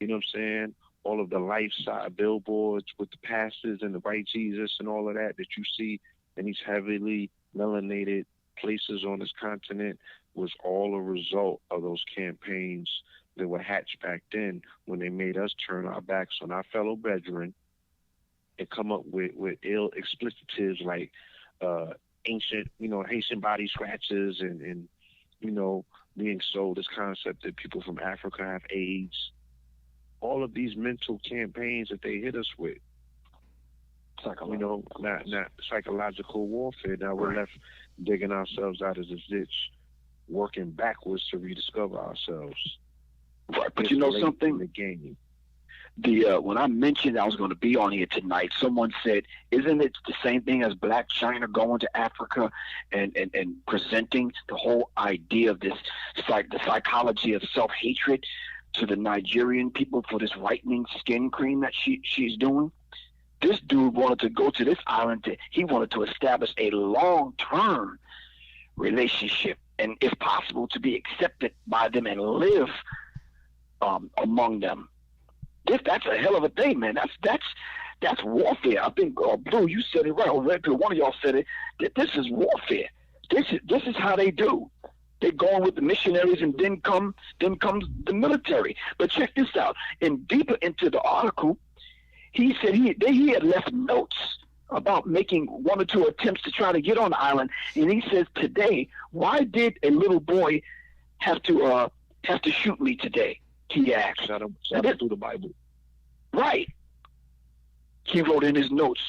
Speaker 3: know what I'm saying? All of the lifestyle billboards with the pastors and the white Jesus and all of that you see in these heavily melanated places on this continent was all a result of those campaigns that were hatched back then when they made us turn our backs on our fellow brethren and come up with ill explicitives like ancient, Haitian body scratches and being sold this concept that people from Africa have AIDS. All of these mental campaigns that they hit us with, not psychological warfare. Now we're left digging ourselves out of this ditch, working backwards to rediscover ourselves.
Speaker 2: Right, but you know something?
Speaker 3: The game.
Speaker 2: When I mentioned I was going to be on here tonight, someone said, "Isn't it the same thing as Black China going to Africa and presenting the whole idea of this, the psychology of self-hatred to the Nigerian people for this whitening skin cream that she's doing?" This dude wanted to go to this island. He wanted to establish a long-term relationship, and if possible, to be accepted by them and live among them. That's a hell of a thing, man. That's warfare. I think, Blue, you said it right. Or Red Pill, one of y'all said it. This is warfare. This is how they do. They're going with the missionaries, and then comes the military. But check this out. And deeper into the article, he said he had left notes about making one or two attempts to try to get on the island. And he says, today, why did a little boy have to shoot me today? He asked.
Speaker 3: Shut him through the Bible. Right.
Speaker 2: He wrote in his notes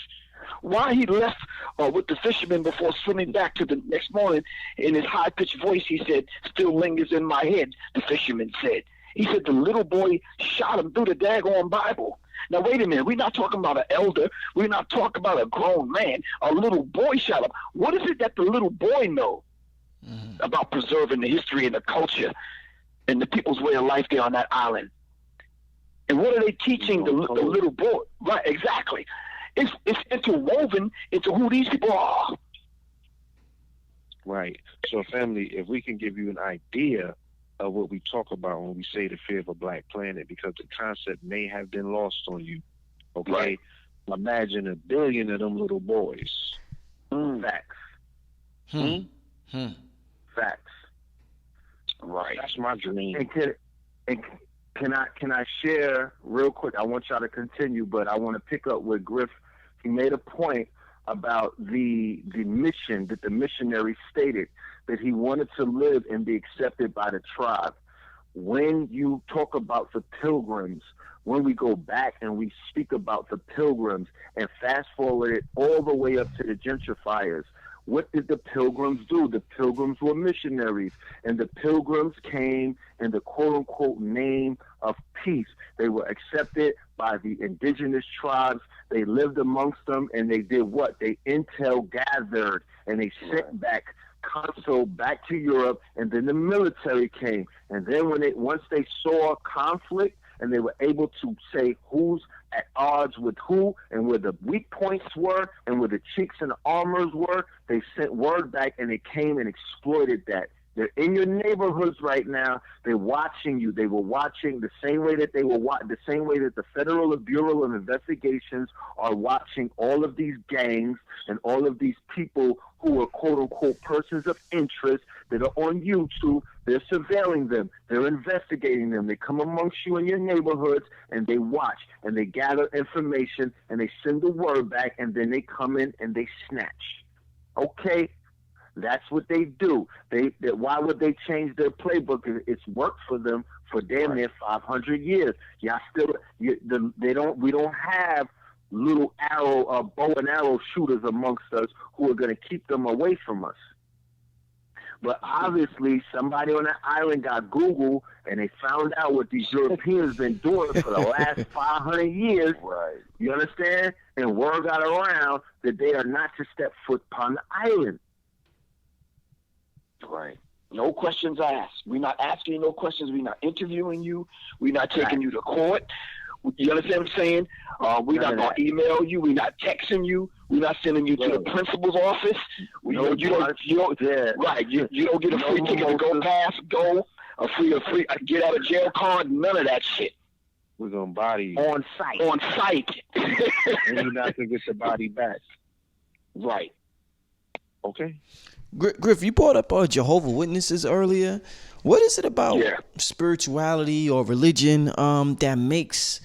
Speaker 2: why he left with the fisherman before swimming back to the next morning. In his high-pitched voice, he said, "Still lingers in my head," the fisherman said. He said the little boy shot him through the daggone Bible. Now, wait a minute. We're not talking about an elder. We're not talking about a grown man. A little boy shot him. What is it that the little boy know about preserving the history and the culture and the people's way of life there on that island? And what are they teaching the little boy? Right, exactly. It's interwoven into who these people are.
Speaker 3: Right. So, family, if we can give you an idea of what we talk about when we say the fear of a black planet, because the concept may have been lost on you, okay?
Speaker 2: Right.
Speaker 3: Imagine 1 billion of them little boys.
Speaker 5: Facts. Facts.
Speaker 2: Right.
Speaker 3: That's my dream.
Speaker 5: And can I share real quick? I want y'all to continue, but I want to pick up with Griff. He made a point about the mission that the missionary stated, that he wanted to live and be accepted by the tribe. When you talk about the pilgrims, when we go back and we speak about the pilgrims and fast forward it all the way up to the gentrifiers, what did the pilgrims do? The pilgrims were missionaries, and the pilgrims came in the quote-unquote name of peace. They were accepted by the indigenous tribes. They lived amongst them, and they did what? They intel gathered, and they sent back consul back to Europe, and then the military came. And then once they saw conflict, and they were able to say who's at odds with who and where the weak points were and where the cheeks and the armors were. They sent word back and they came and exploited that. They're in your neighborhoods right now. They're watching you. They were watching the same way that the same way that the Federal Bureau of Investigations are watching all of these gangs and all of these people who are quote unquote persons of interest that are on YouTube. They're surveilling them. They're investigating them. They come amongst you in your neighborhoods and they watch and they gather information and they send the word back and then they come in and they snatch. Okay? That's what they do. Why would they change their playbook? It's worked for them for damn near 500 years. We don't have little bow and arrow shooters amongst us who are going to keep them away from us. But obviously, somebody on that island got Google, and they found out what these Europeans been doing for the last 500 years.
Speaker 2: Right.
Speaker 5: You understand? And word got around that they are not to step foot upon the island.
Speaker 2: Right. No questions asked. We're not asking you no questions. We're not interviewing you. We're not taking you to court. You understand what I'm saying? We're not going to email you. We're not texting you. We're not sending you to the principal's office. You don't get a free ticket to go, a free get out of jail card, none of that shit.
Speaker 3: We're going to body you.
Speaker 5: On site.
Speaker 3: And you're not going to get your body back.
Speaker 2: Right.
Speaker 3: Okay.
Speaker 1: Griff, you brought up Jehovah's Witnesses earlier. What is it about spirituality or religion that makes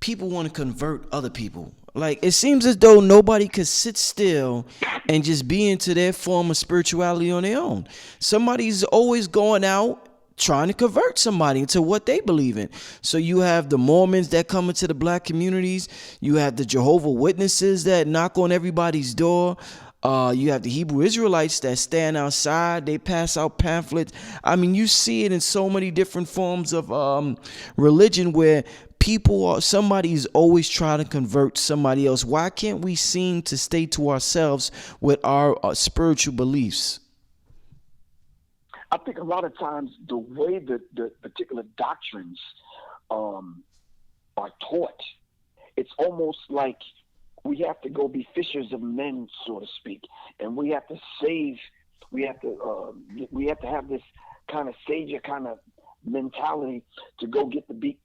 Speaker 1: people want to convert other people? Like, it seems as though nobody could sit still and just be into their form of spirituality on their own. Somebody's always going out trying to convert somebody into what they believe in. So you have the Mormons that come into the black communities. You have the Jehovah's Witnesses that knock on everybody's door. You have the Hebrew Israelites that stand outside. They pass out pamphlets. I mean, you see it in so many different forms of religion where somebody's always trying to convert somebody else. Why can't we seem to stay to ourselves with our spiritual beliefs?
Speaker 2: I think a lot of times the way that the particular doctrines are taught, it's almost like we have to go be fishers of men, so to speak, and we have to have this kind of savior kind of mentality to go get the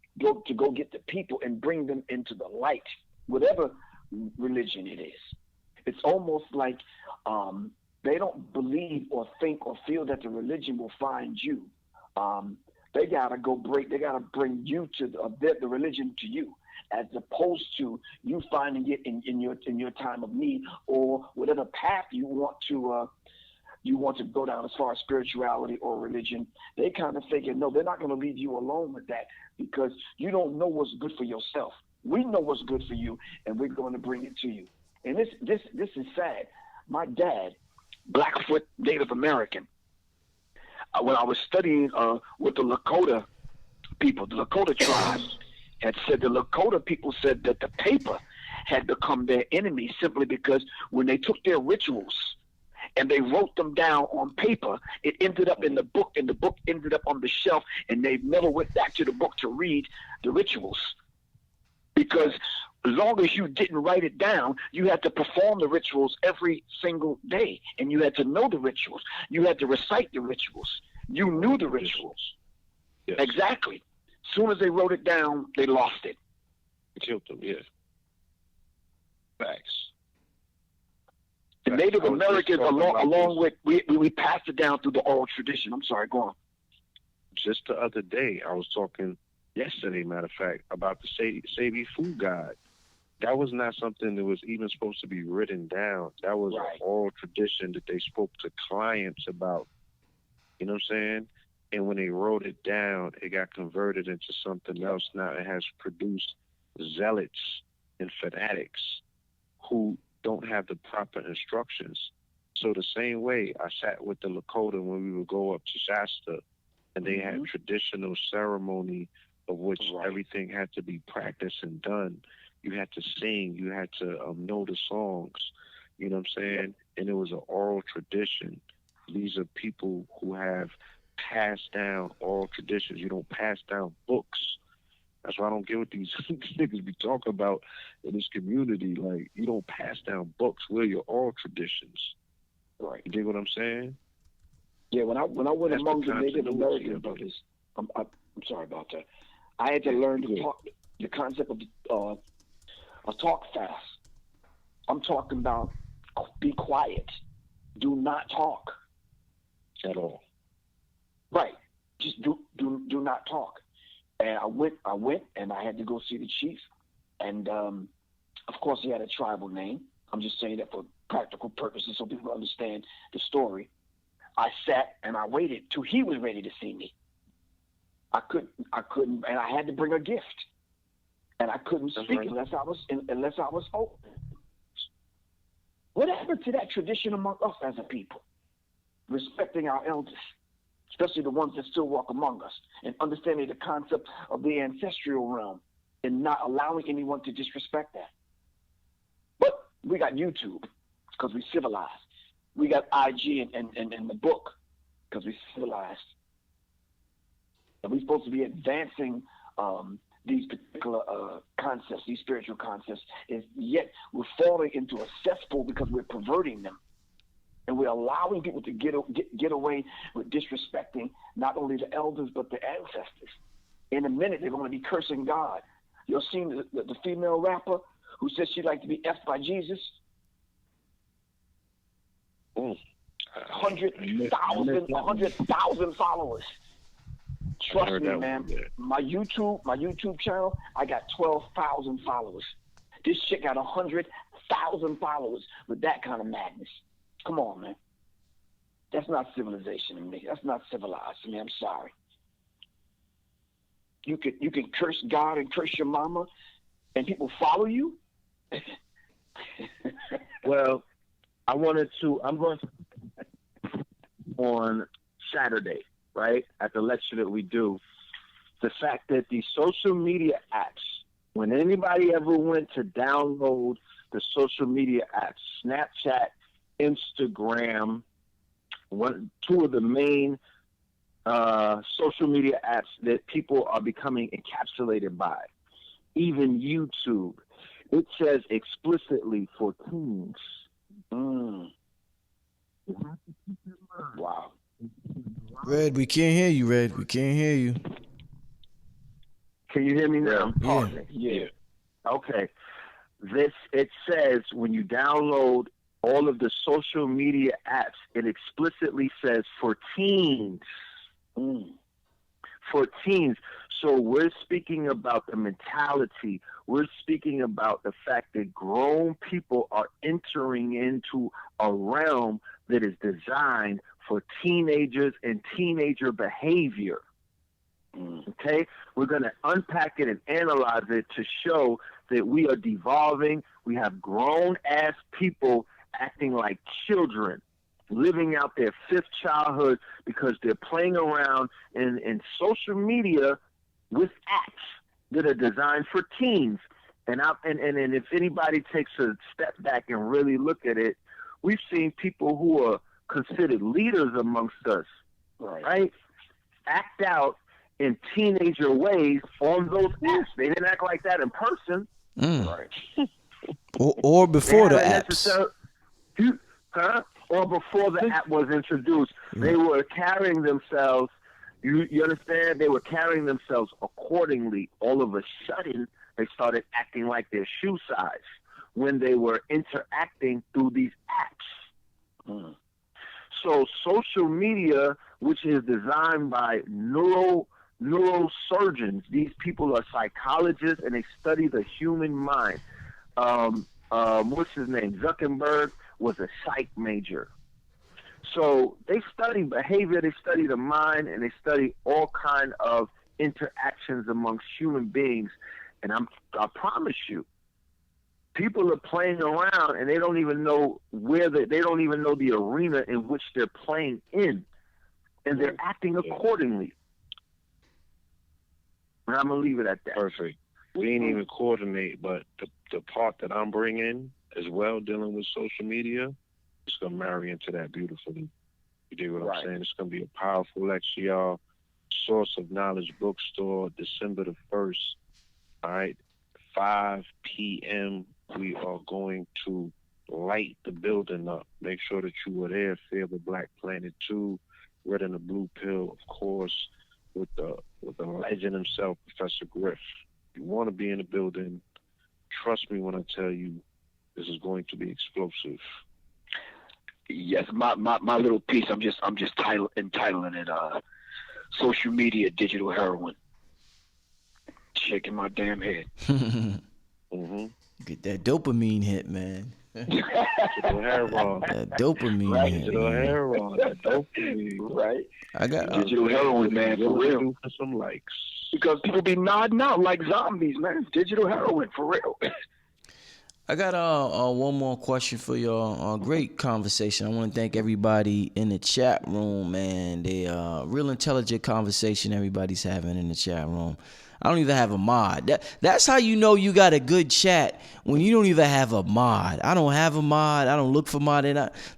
Speaker 2: people and bring them into the light, whatever religion it is. It's almost like they don't believe or think or feel that the religion will find you. They gotta bring you to the religion to you, as opposed to you finding it in your time of need, or whatever path you want to go down as far as spirituality or religion. They kind of figure, no, they're not going to leave you alone with that, because you don't know what's good for yourself. We know what's good for you, and we're going to bring it to you. And this is sad. My dad, Blackfoot Native American, when I was studying with the Lakota people, the Lakota tribes, had said the Lakota people said that the paper had become their enemy simply because when they took their rituals and they wrote them down on paper, it ended up in the book, and the book ended up on the shelf, and they never went back to the book to read the rituals. Because as long as you didn't write it down, you had to perform the rituals every single day, and you had to know the rituals. You had to recite the rituals. You knew the rituals.
Speaker 3: Yes.
Speaker 2: Exactly. As soon as they wrote it down, they lost it.
Speaker 3: Killed them, yeah. Facts.
Speaker 2: The Native Americans, along with, we passed it down through the oral tradition. I'm sorry, go on.
Speaker 3: Just the other day, I was talking yesterday, matter of fact, about the Sabi Food Guide. That was not something that was even supposed to be written down. That was an oral tradition that they spoke to clients about. You know what I'm saying? And when they wrote it down, it got converted into something else. Now it has produced zealots and fanatics who don't have the proper instructions. So the same way I sat with the Lakota when we would go up to Shasta, and they had traditional ceremony of which everything had to be practiced and done. You had to sing, you had to know the songs, you know what I'm saying? And it was an oral tradition. These are people who have passed down oral traditions. You don't pass down books. That's why I don't get what these niggas be talking about in this community. Like, you don't pass down books. We're your oral traditions.
Speaker 2: Right.
Speaker 3: You dig what I'm saying?
Speaker 2: Yeah, when I went
Speaker 3: That's
Speaker 2: among
Speaker 3: the
Speaker 2: the Native
Speaker 3: continuity
Speaker 2: American
Speaker 3: of it.
Speaker 2: brothers, I'm sorry about that. I had to learn to talk the concept of a talk fast. I'm talking about be quiet, do not talk
Speaker 3: At all.
Speaker 2: Right, just do not talk. And I went, and I had to go see the chief, and of course he had a tribal name. I'm just saying that for practical purposes, so people understand the story. I sat and I waited till he was ready to see me. I couldn't, and I had to bring a gift, and I couldn't speak unless I was open. What happened to that tradition among us as a people? Respecting our elders, especially the ones that still walk among us, and understanding the concept of the ancestral realm and not allowing anyone to disrespect that. But we got YouTube because we civilized. We got IG and the book because we civilized. And we're supposed to be advancing these particular concepts, these spiritual concepts, and yet we're falling into a cesspool because we're perverting them. And we're allowing people to get away with disrespecting not only the elders but the ancestors. In a minute, they're going to be cursing God. You'll see the female rapper who says she'd like to be effed by Jesus. 100,000 followers. Trust me, man. My YouTube channel, I got 12,000 followers. This shit got 100,000 followers with that kind of madness. Come on, man. That's not civilization to me. That's not civilized to me. I'm sorry. You can curse God and curse your mama, and people follow you.
Speaker 5: Well, I'm going to on Saturday, right, at the lecture that we do, the fact that the social media apps, when anybody ever went to download the social media apps, Snapchat, Instagram, two of the main social media apps that people are becoming encapsulated by, even YouTube, it says explicitly for teens.
Speaker 2: Wow.
Speaker 1: Red, we can't hear you, Red. We can't hear you.
Speaker 5: Can you hear me now? I'm talking.
Speaker 2: Yeah.
Speaker 5: Okay. It says when you download all of the social media apps, it explicitly says for teens. For teens. So we're speaking about the mentality. We're speaking about the fact that grown people are entering into a realm that is designed for teenagers and teenager behavior. Okay? We're going to unpack it and analyze it to show that we are devolving. We have grown-ass people acting like children, living out their fifth childhood because they're playing around in social media with apps that are designed for teens. And if anybody takes a step back and really look at it, we've seen people who are considered leaders amongst us, right? Act out in teenager ways on those apps. They didn't act like that in person. Right.
Speaker 1: Or before the apps.
Speaker 5: Or before the app was introduced. They were carrying themselves, you understand? They were carrying themselves accordingly. All of a sudden, they started acting like their shoe size when they were interacting through these apps. So social media, which is designed by neurosurgeons, these people are psychologists and they study the human mind. What's his name? Zuckerberg was a psych major. So they study behavior, they study the mind, and they study all kind of interactions amongst human beings. And I promise you, people are playing around and they don't even know they don't even know the arena in which they're playing in. And they're acting accordingly. And I'm going to leave it at that.
Speaker 3: Perfect. We ain't even coordinate, but the part that I'm bringing as well, dealing with social media, it's going to marry into that beautifully. You dig what I'm saying? It's going to be a powerful lecture, y'all. Source of Knowledge Bookstore, December the 1st. All right, 5 p.m. we are going to light the building up. Make sure that you are there. Fear the Black Planet 2, Red and the Blue Pill, of course, with the legend himself, Professor Griff. If you want to be in the building, trust me when I tell you, this is going to be explosive.
Speaker 2: Yes, my little piece. I'm just entitling it. Social media, digital heroin. Shaking my damn head.
Speaker 3: Mm-hmm.
Speaker 1: Get that dopamine hit, man.
Speaker 3: Digital heroin.
Speaker 1: That dopamine
Speaker 2: Right.
Speaker 1: hit,
Speaker 3: Digital
Speaker 1: man.
Speaker 3: heroin. That dopamine.
Speaker 2: Right.
Speaker 1: I got
Speaker 2: Digital heroin, man, for real.
Speaker 3: Do for some likes.
Speaker 2: Because people be nodding out like zombies, man. Digital heroin, for real.
Speaker 1: I got one more question for y'all. Great conversation. I want to thank everybody in the chat room, man. They real intelligent conversation everybody's having in the chat room. I don't even have a mod. That's how you know you got a good chat, when you don't even have a mod. I don't have a mod. I don't look for mod.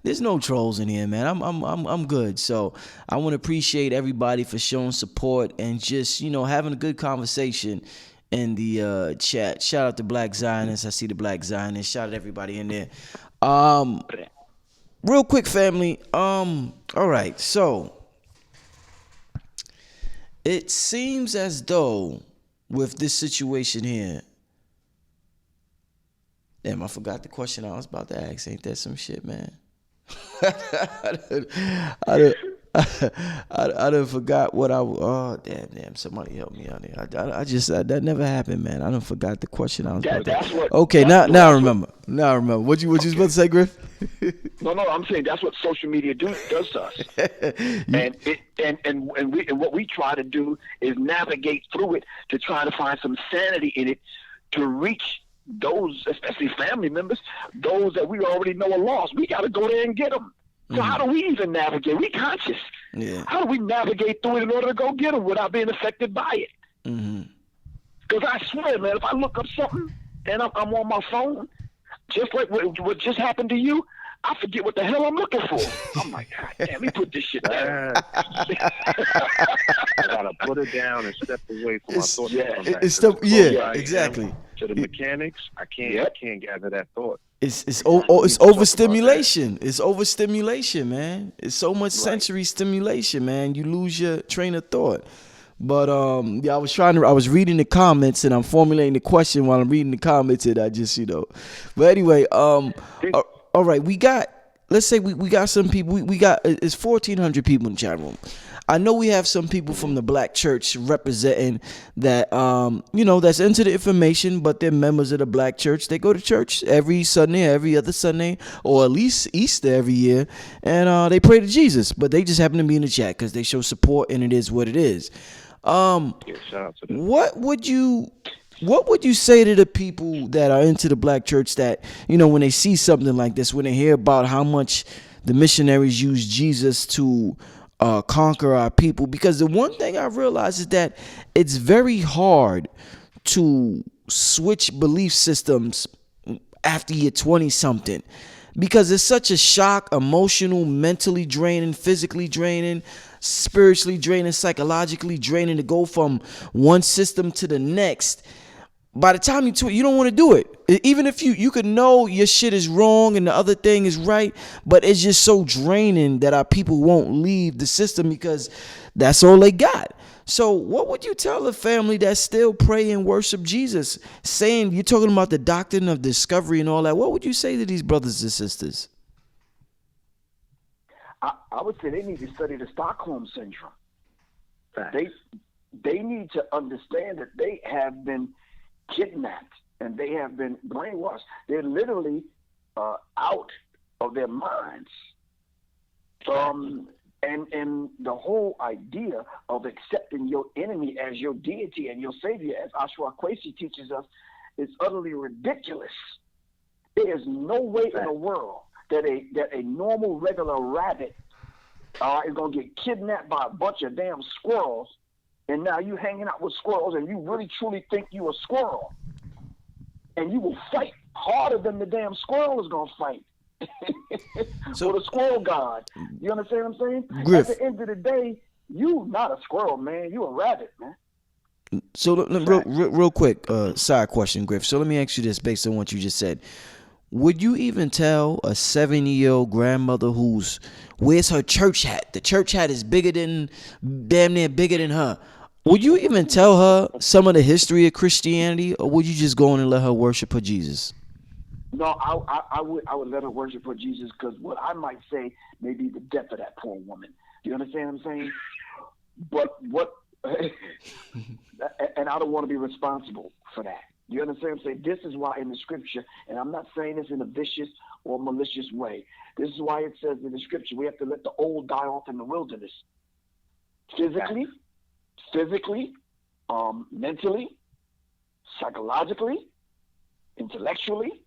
Speaker 1: There's no trolls in here, man. I'm good. So I want to appreciate everybody for showing support and just, you know, having a good conversation in the chat. Shout out to Black Zionists. I see the Black Zionists. Shout out everybody in there. Real quick, family. All right. So it seems as though with this situation here, damn, I forgot the question I was about to ask. Ain't that some shit, man? I done forgot what damn, somebody help me out here. That never happened, man. I done forgot the question I was about to ask. Okay, now I remember. Now I remember. What you was about to say, Griff?
Speaker 2: No, I'm saying that's what social media does to us. and what we try to do is navigate through it to try to find some sanity in it to reach those, especially family members, those that we already know are lost. We got to go there and get them. So how do we even navigate? We conscious.
Speaker 1: Yeah.
Speaker 2: How do we navigate through it in order to go get them without being affected by it? Because I swear, man, if I look up something and I'm on my phone, just like what just happened to you, I forget what the hell I'm looking for. I'm like, God damn, let me put this shit down.
Speaker 3: I gotta put it down and step away from my thoughts.
Speaker 1: Exactly.
Speaker 3: To the mechanics, I can't gather that thought.
Speaker 1: It's overstimulation. It's overstimulation, man. It's so much sensory stimulation, man. You lose your train of thought. But I was reading the comments and I'm formulating the question while I'm reading the comments, and I just, you know. But anyway, all right, let's say we got some people. We got it's 1,400 people in the chat room. I know we have some people from the Black Church representing that, you know, that's into the information, but they're members of the Black Church. They go to church every Sunday, every other Sunday, or at least Easter every year, and they pray to Jesus. But they just happen to be in the chat because they show support, and it is what it is.
Speaker 3: Shout out to them.
Speaker 1: What would you say to the people that are into the Black Church that, you know, when they see something like this, when they hear about how much the missionaries use Jesus to conquer our people? Because the one thing I realize is that it's very hard to switch belief systems after you're 20-something. Because it's such a shock, emotional, mentally draining, physically draining, spiritually draining, psychologically draining to go from one system to the next. By the time you don't want to do it. Even if you could know your shit is wrong and the other thing is right, but it's just so draining that our people won't leave the system because that's all they got. So what would you tell a family that still pray and worship Jesus, saying you're talking about the doctrine of discovery and all that? What would you say to these brothers and sisters?
Speaker 2: I would say they need to study the Stockholm Syndrome.
Speaker 3: Facts.
Speaker 2: They need to understand that they have been kidnapped and they have been brainwashed. They're literally out of their minds. And the whole idea of accepting your enemy as your deity and your savior, as Ashwa Kwesi teaches us, is utterly ridiculous. There is no way in the world that a normal, regular rabbit is going to get kidnapped by a bunch of damn squirrels, and now you hanging out with squirrels and you really truly think you a squirrel. And you will fight harder than the damn squirrel is going to fight. So the squirrel god. You understand what I'm saying?
Speaker 1: Griff.
Speaker 2: At the end of the day, you not a squirrel, man. You a rabbit, man.
Speaker 1: So real quick, side question, Griff. So let me ask you this, based on what you just said. Would you even tell a 70-year-old grandmother where's her church hat? The church hat is damn near bigger than her. Would you even tell her some of the history of Christianity, or would you just go in and let her worship her Jesus?
Speaker 2: No, I would let her worship her Jesus, because what I might say may be the death of that poor woman. Do you understand what I'm saying? But and I don't want to be responsible for that. Do you understand what I'm saying? This is why in the scripture, and I'm not saying this in a vicious or malicious way, this is why it says in the scripture we have to let the old die off in the wilderness. Physically, mentally, psychologically, intellectually,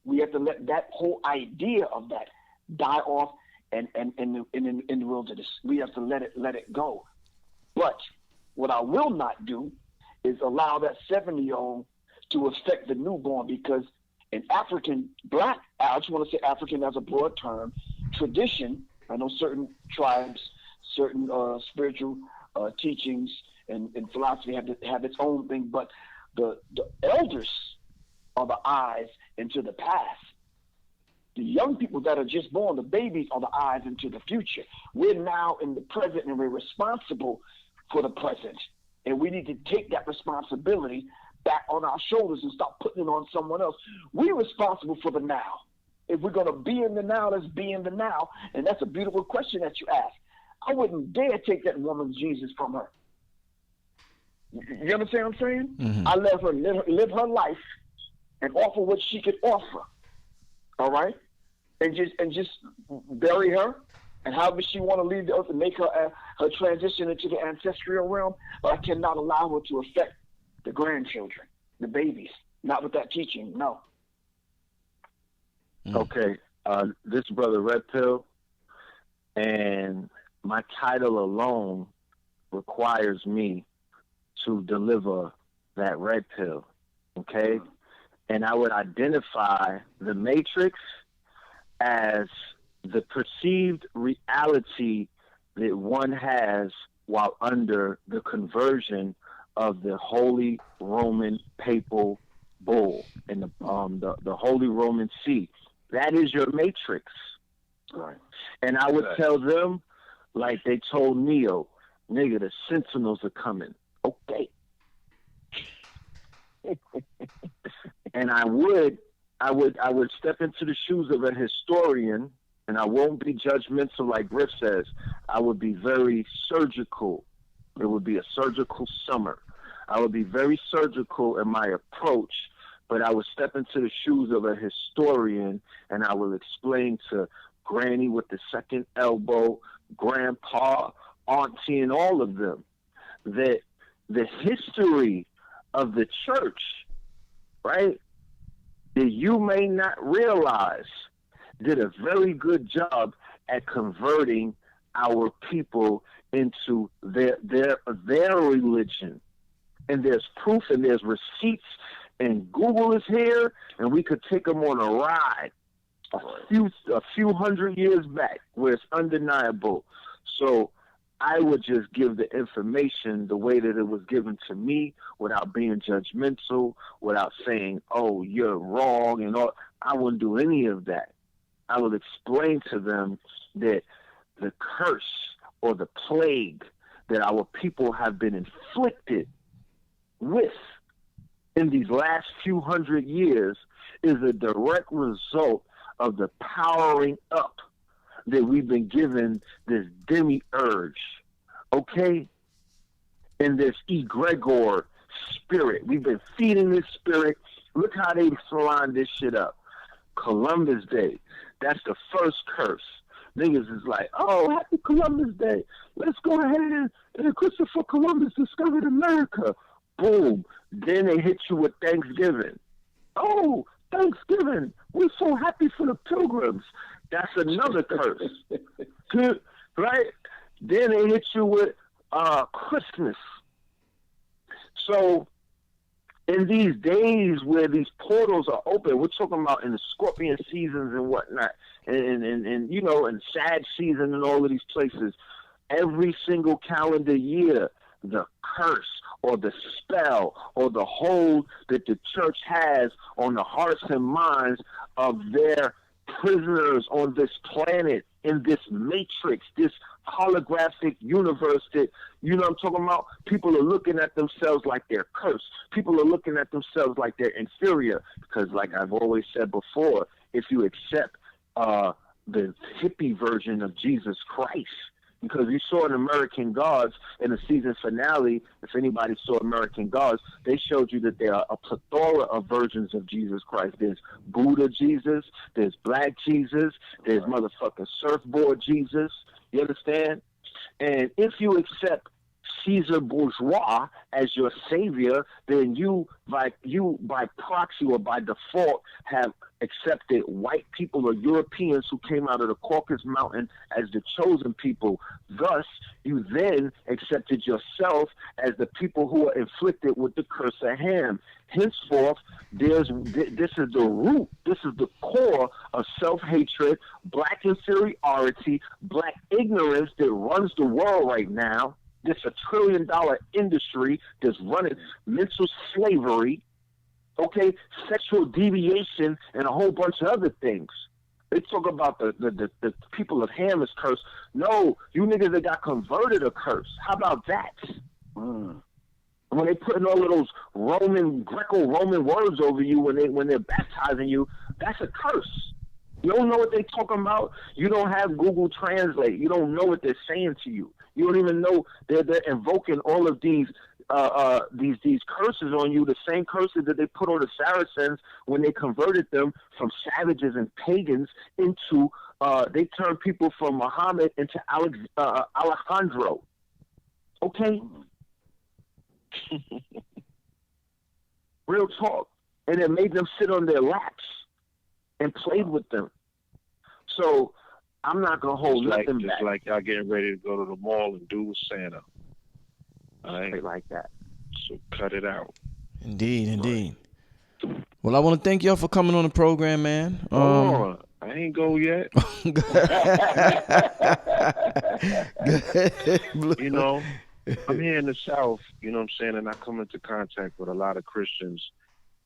Speaker 2: we have to let that whole idea of that die off and in the wilderness. We have to let it go. But what I will not do is allow that 70-year-old to affect the newborn, because in African black, I just want to say African as a broad term, tradition, I know certain tribes, certain spiritual teachings and philosophy have its own thing, but the elders are the eyes into the past. The young people that are just born, the babies, are the eyes into the future. We're now in the present, and we're responsible for the present. And we need to take that responsibility back on our shoulders and stop putting it on someone else. We're responsible for the now. If we're going to be in the now, let's be in the now. And that's a beautiful question that you asked. I wouldn't dare take that woman's Jesus from her. You understand what I'm saying? Mm-hmm. I let her live her life and offer what she could offer. All right? And just bury her, and however she want to leave the earth and make her transition into the ancestral realm. But I cannot allow her to affect the grandchildren, the babies. Not with that teaching, no.
Speaker 5: Okay, this brother Red Pill, and my title alone requires me to deliver that red pill, okay? And I would identify the matrix as the perceived reality that one has while under the conversion of the Holy Roman Papal Bull and the Holy Roman See. That is your matrix. Right. And I would tell them, like they told Neo, nigga, the Sentinels are coming. Okay. And I would step into the shoes of a historian, and I won't be judgmental like Griff says. I would be very surgical. It would be a surgical summer. I would be very surgical in my approach, but I would step into the shoes of a historian, and I will explain to Granny with the second elbow, Grandpa, Auntie, and all of them that the history of the church, right, that you may not realize did a very good job at converting our people into their religion. And there's proof and there's receipts, and Google is here, and we could take them on a ride a few hundred years back where it's undeniable. So I would just give the information the way that it was given to me without being judgmental, without saying, oh, you're wrong, and all. I wouldn't do any of that. I would explain to them that the curse or the plague that our people have been inflicted with in these last few hundred years is a direct result of the powering up that we've been given, this demiurge, okay? And this egregor spirit. We've been feeding this spirit. Look how they salon this shit up. Columbus Day. That's the first curse. Niggas is like, oh, happy Columbus Day. Let's go ahead and Christopher Columbus discovered America. Boom. Then they hit you with Thanksgiving. Oh, Thanksgiving. We're so happy for the pilgrims. That's another curse. Right? Then they hit you with Christmas. So in these days where these portals are open, we're talking about in the Scorpion seasons and whatnot, and you know, and Sad season and all of these places, every single calendar year, the curse or the spell or the hold that the church has on the hearts and minds of their prisoners on this planet, in this matrix, this holographic universe that, you know what I'm talking about? People are looking at themselves like they're cursed. People are looking at themselves like they're inferior because, like I've always said before, if you accept the hippie version of Jesus Christ, because you saw in American Gods in the season finale, if anybody saw American Gods, they showed you that there are a plethora of versions of Jesus Christ. There's Buddha Jesus, there's Black Jesus, there's motherfucking surfboard Jesus. You understand? And if you accept Caesar Bourgeois as your savior, then you by proxy or by default have accepted white people or Europeans who came out of the Caucasus Mountain as the chosen people. Thus, you then accepted yourself as the people who are inflicted with the curse of Ham. Henceforth, this is the root, this is the core of self-hatred, black inferiority, black ignorance that runs the world right now. This $1 trillion industry that's running mental slavery, okay, sexual deviation, and a whole bunch of other things. They talk about the people of Ham is cursed. No, you niggas that got converted are cursed. How about that? When they putting all of those Greco-Roman words over you when they're baptizing you, that's a curse. You don't know what they're talking about. You don't have Google Translate. You don't know what they're saying to you. You don't even know they're invoking all of these curses on you, the same curses that they put on the Saracens when they converted them from savages and pagans into they turned people from Muhammad into Alejandro. Okay? Real talk. And it made them sit on their laps and played with them. So I'm not gonna hold nothing back.
Speaker 3: Just like y'all getting ready to go to the mall and do with Santa. All right?
Speaker 5: Like that.
Speaker 3: So cut it out.
Speaker 1: Indeed. Well, I want to thank y'all for coming on the program, man.
Speaker 3: I ain't go yet. You know, I'm here in the South, you know what I'm saying, and I come into contact with a lot of Christians.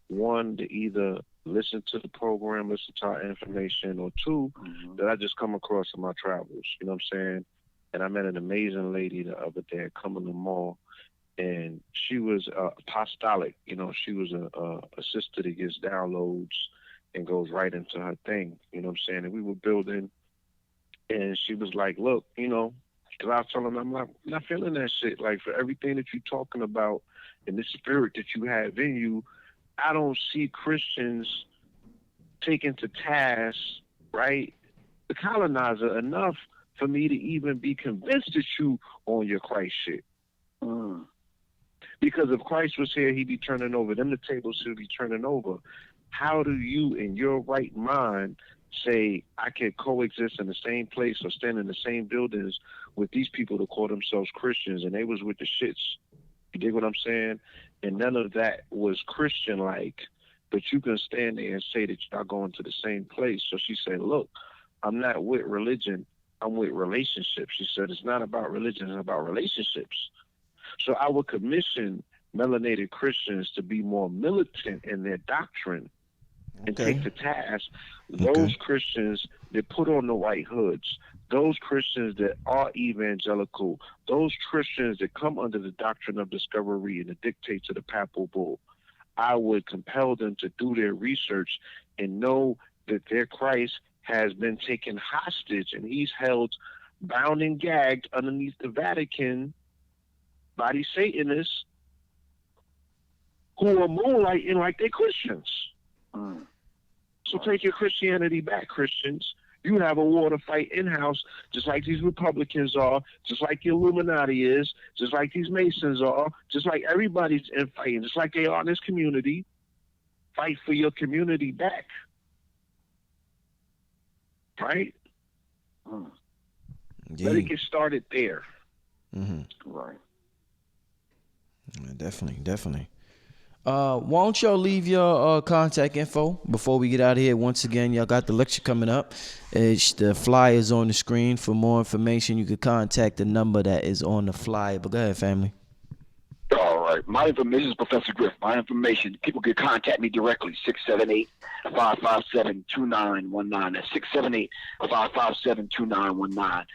Speaker 3: One, to either listen to the program, listen to our information, or two, that I just come across in my travels, you know what I'm saying? And I met an amazing lady the other day at Coming to the Mall, and she was apostolic, you know, she was a sister that gets downloads and goes right into her thing, you know what I'm saying? And we were building, and she was like, look, you know, because I was telling her, I'm not feeling that shit. Like, for everything that you're talking about and the spirit that you have in you, I don't see Christians taken to task, right, the colonizer enough for me to even be convinced that you on your Christ shit. Because if Christ was here, he'd be turning over. Them the tables he'll be turning over. How do you, in your right mind, say I can coexist in the same place or stand in the same buildings with these people that call themselves Christians and they was with the shits? You dig what I'm saying? And none of that was Christian-like, but you can stand there and say that y'all going to the same place. So she said, look, I'm not with religion, I'm with relationships. She said, it's not about religion, it's about relationships. So I would commission melanated Christians to be more militant in their doctrine and take to task those Christians that put on the white hoods, those Christians that are evangelical, those Christians that come under the doctrine of discovery and the dictates of the papal bull. I would compel them to do their research and know that their Christ has been taken hostage and he's held bound and gagged underneath the Vatican by these Satanists who are moonlighting like they're Christians. So take your Christianity back, Christians. You have a war to fight in-house, just like these Republicans are, just like the Illuminati is, just like these Masons are, just like everybody's in fighting, just like they are in this community. Fight for your community back. Right? Let it get started there.
Speaker 5: Right.
Speaker 1: Definitely. Why don't y'all leave your contact info before we get out of here? Once again, y'all got the lecture coming up. The flyer is on the screen. For more information, you could contact the number that is on the flyer. But go ahead, family.
Speaker 2: All right, my information is Professor Griff. My information, people can contact me directly, 678-557-2919. That's 678-557-2919.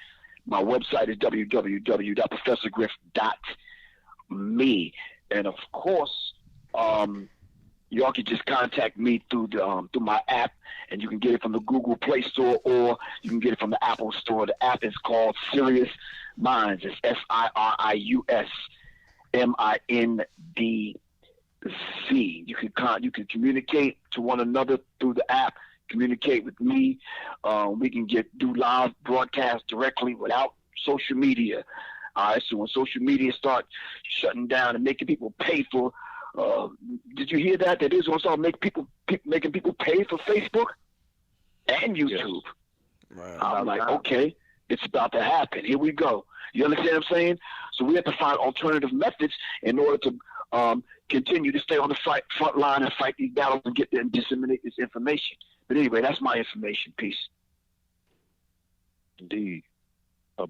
Speaker 2: My website is www.professorgriff.me. And of course, y'all can just contact me through the through my app, and you can get it from the Google Play Store, or you can get it from the Apple Store. The app is called Serious Minds. It's SIRIUSMINDZ. You can communicate to one another through the app. Communicate with me. We can do live broadcasts directly without social media. All right. So when social media start shutting down and making people pay for, did you hear that? That is going to start making people pay for Facebook and YouTube. Yes. Right. I'm like, okay, it's about to happen. Here we go. You understand what I'm saying? So we have to find alternative methods in order to continue to stay on the front line and fight these battles and get and disseminate this information. But anyway, that's my information. Peace.
Speaker 3: Indeed.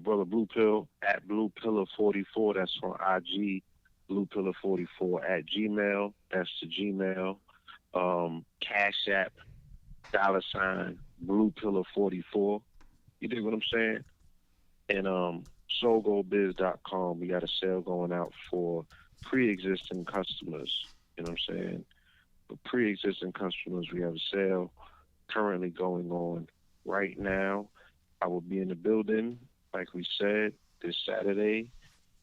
Speaker 3: Brother Blue Pill at Blue Pillar 44. That's on IG. Blue Pillar 44 at Gmail. That's the Gmail. Cash App, $ Blue Pillar 44. You dig what I'm saying? And SoulGoldBiz.com. We got a sale going out for pre-existing customers. You know what I'm saying? For pre-existing customers, we have a sale currently going on right now. I will be in the building, like we said, this Saturday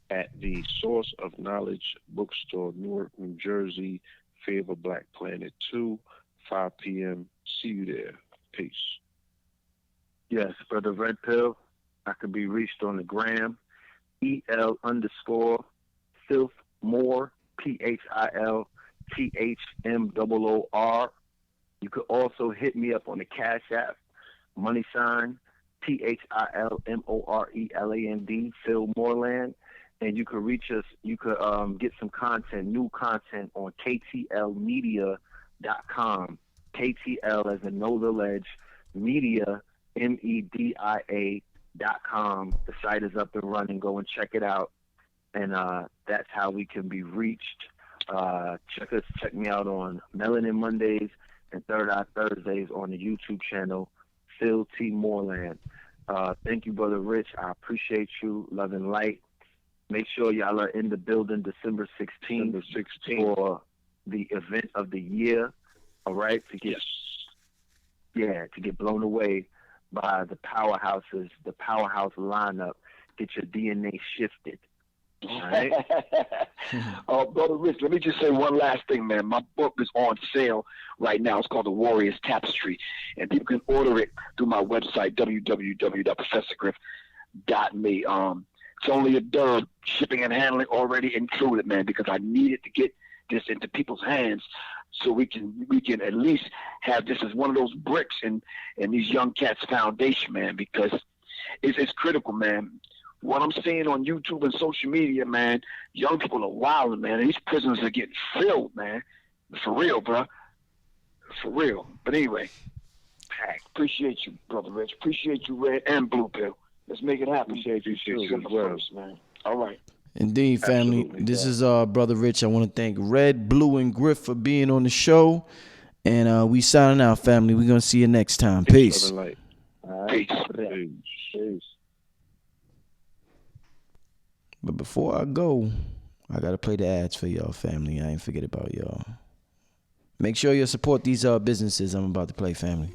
Speaker 3: at the Source of Knowledge Bookstore, Newark, New Jersey, Fear of a Black Planet 2, 5 p.m. See you there. Peace.
Speaker 5: Yes, Brother Red Pill. I can be reached on the gram, EL_Filthmore, PHILTHMOOR. You could also hit me up on the Cash App, $, PHILMORELAND, Phil Moreland. And you could reach us, you could get some content, new content on KTLmedia.com. KTL as in Know the Ledge, media, MEDIA.com. The site is up and running. Go and check it out. And that's how we can be reached. Check me out on Melanin Mondays and Third Eye Thursdays on the YouTube channel, Phil T. Moreland. Thank you, Brother Rich. I appreciate you. Love and light. Make sure y'all are in the building December 16th for the event of the year. All right, to get blown away by the powerhouses, the powerhouse lineup. Get your DNA shifted. All right.
Speaker 2: Brother Rich, let me just say one last thing, man. My book is on sale right now. It's called The Warrior's Tapestry, and people can order it through my website, www.professorgriff.me. It's only a dub, shipping and handling already included, man, because I needed to get this into people's hands so we can at least have this as one of those bricks in these young cats' foundation, man, because it's critical, man. What I'm seeing on YouTube and social media, man, young people are wilding, man. These prisons are getting filled, man. For real, bro. For real. But anyway, appreciate you, Brother Rich. Appreciate you, Red and Blue Pill. Let's make it happen.
Speaker 3: Appreciate you as well.
Speaker 2: Man. All right.
Speaker 1: Indeed, family.
Speaker 3: Absolutely,
Speaker 1: this is Brother Rich. I want to thank Red, Blue, and Griff for being on the show. And we signing out, family. We're going to see you next time. Peace.
Speaker 3: All right.
Speaker 2: Peace.
Speaker 3: Peace.
Speaker 1: But before I go, I got to play the ads for y'all, family. I ain't forget about y'all. Make sure you support these businesses I'm about to play, family.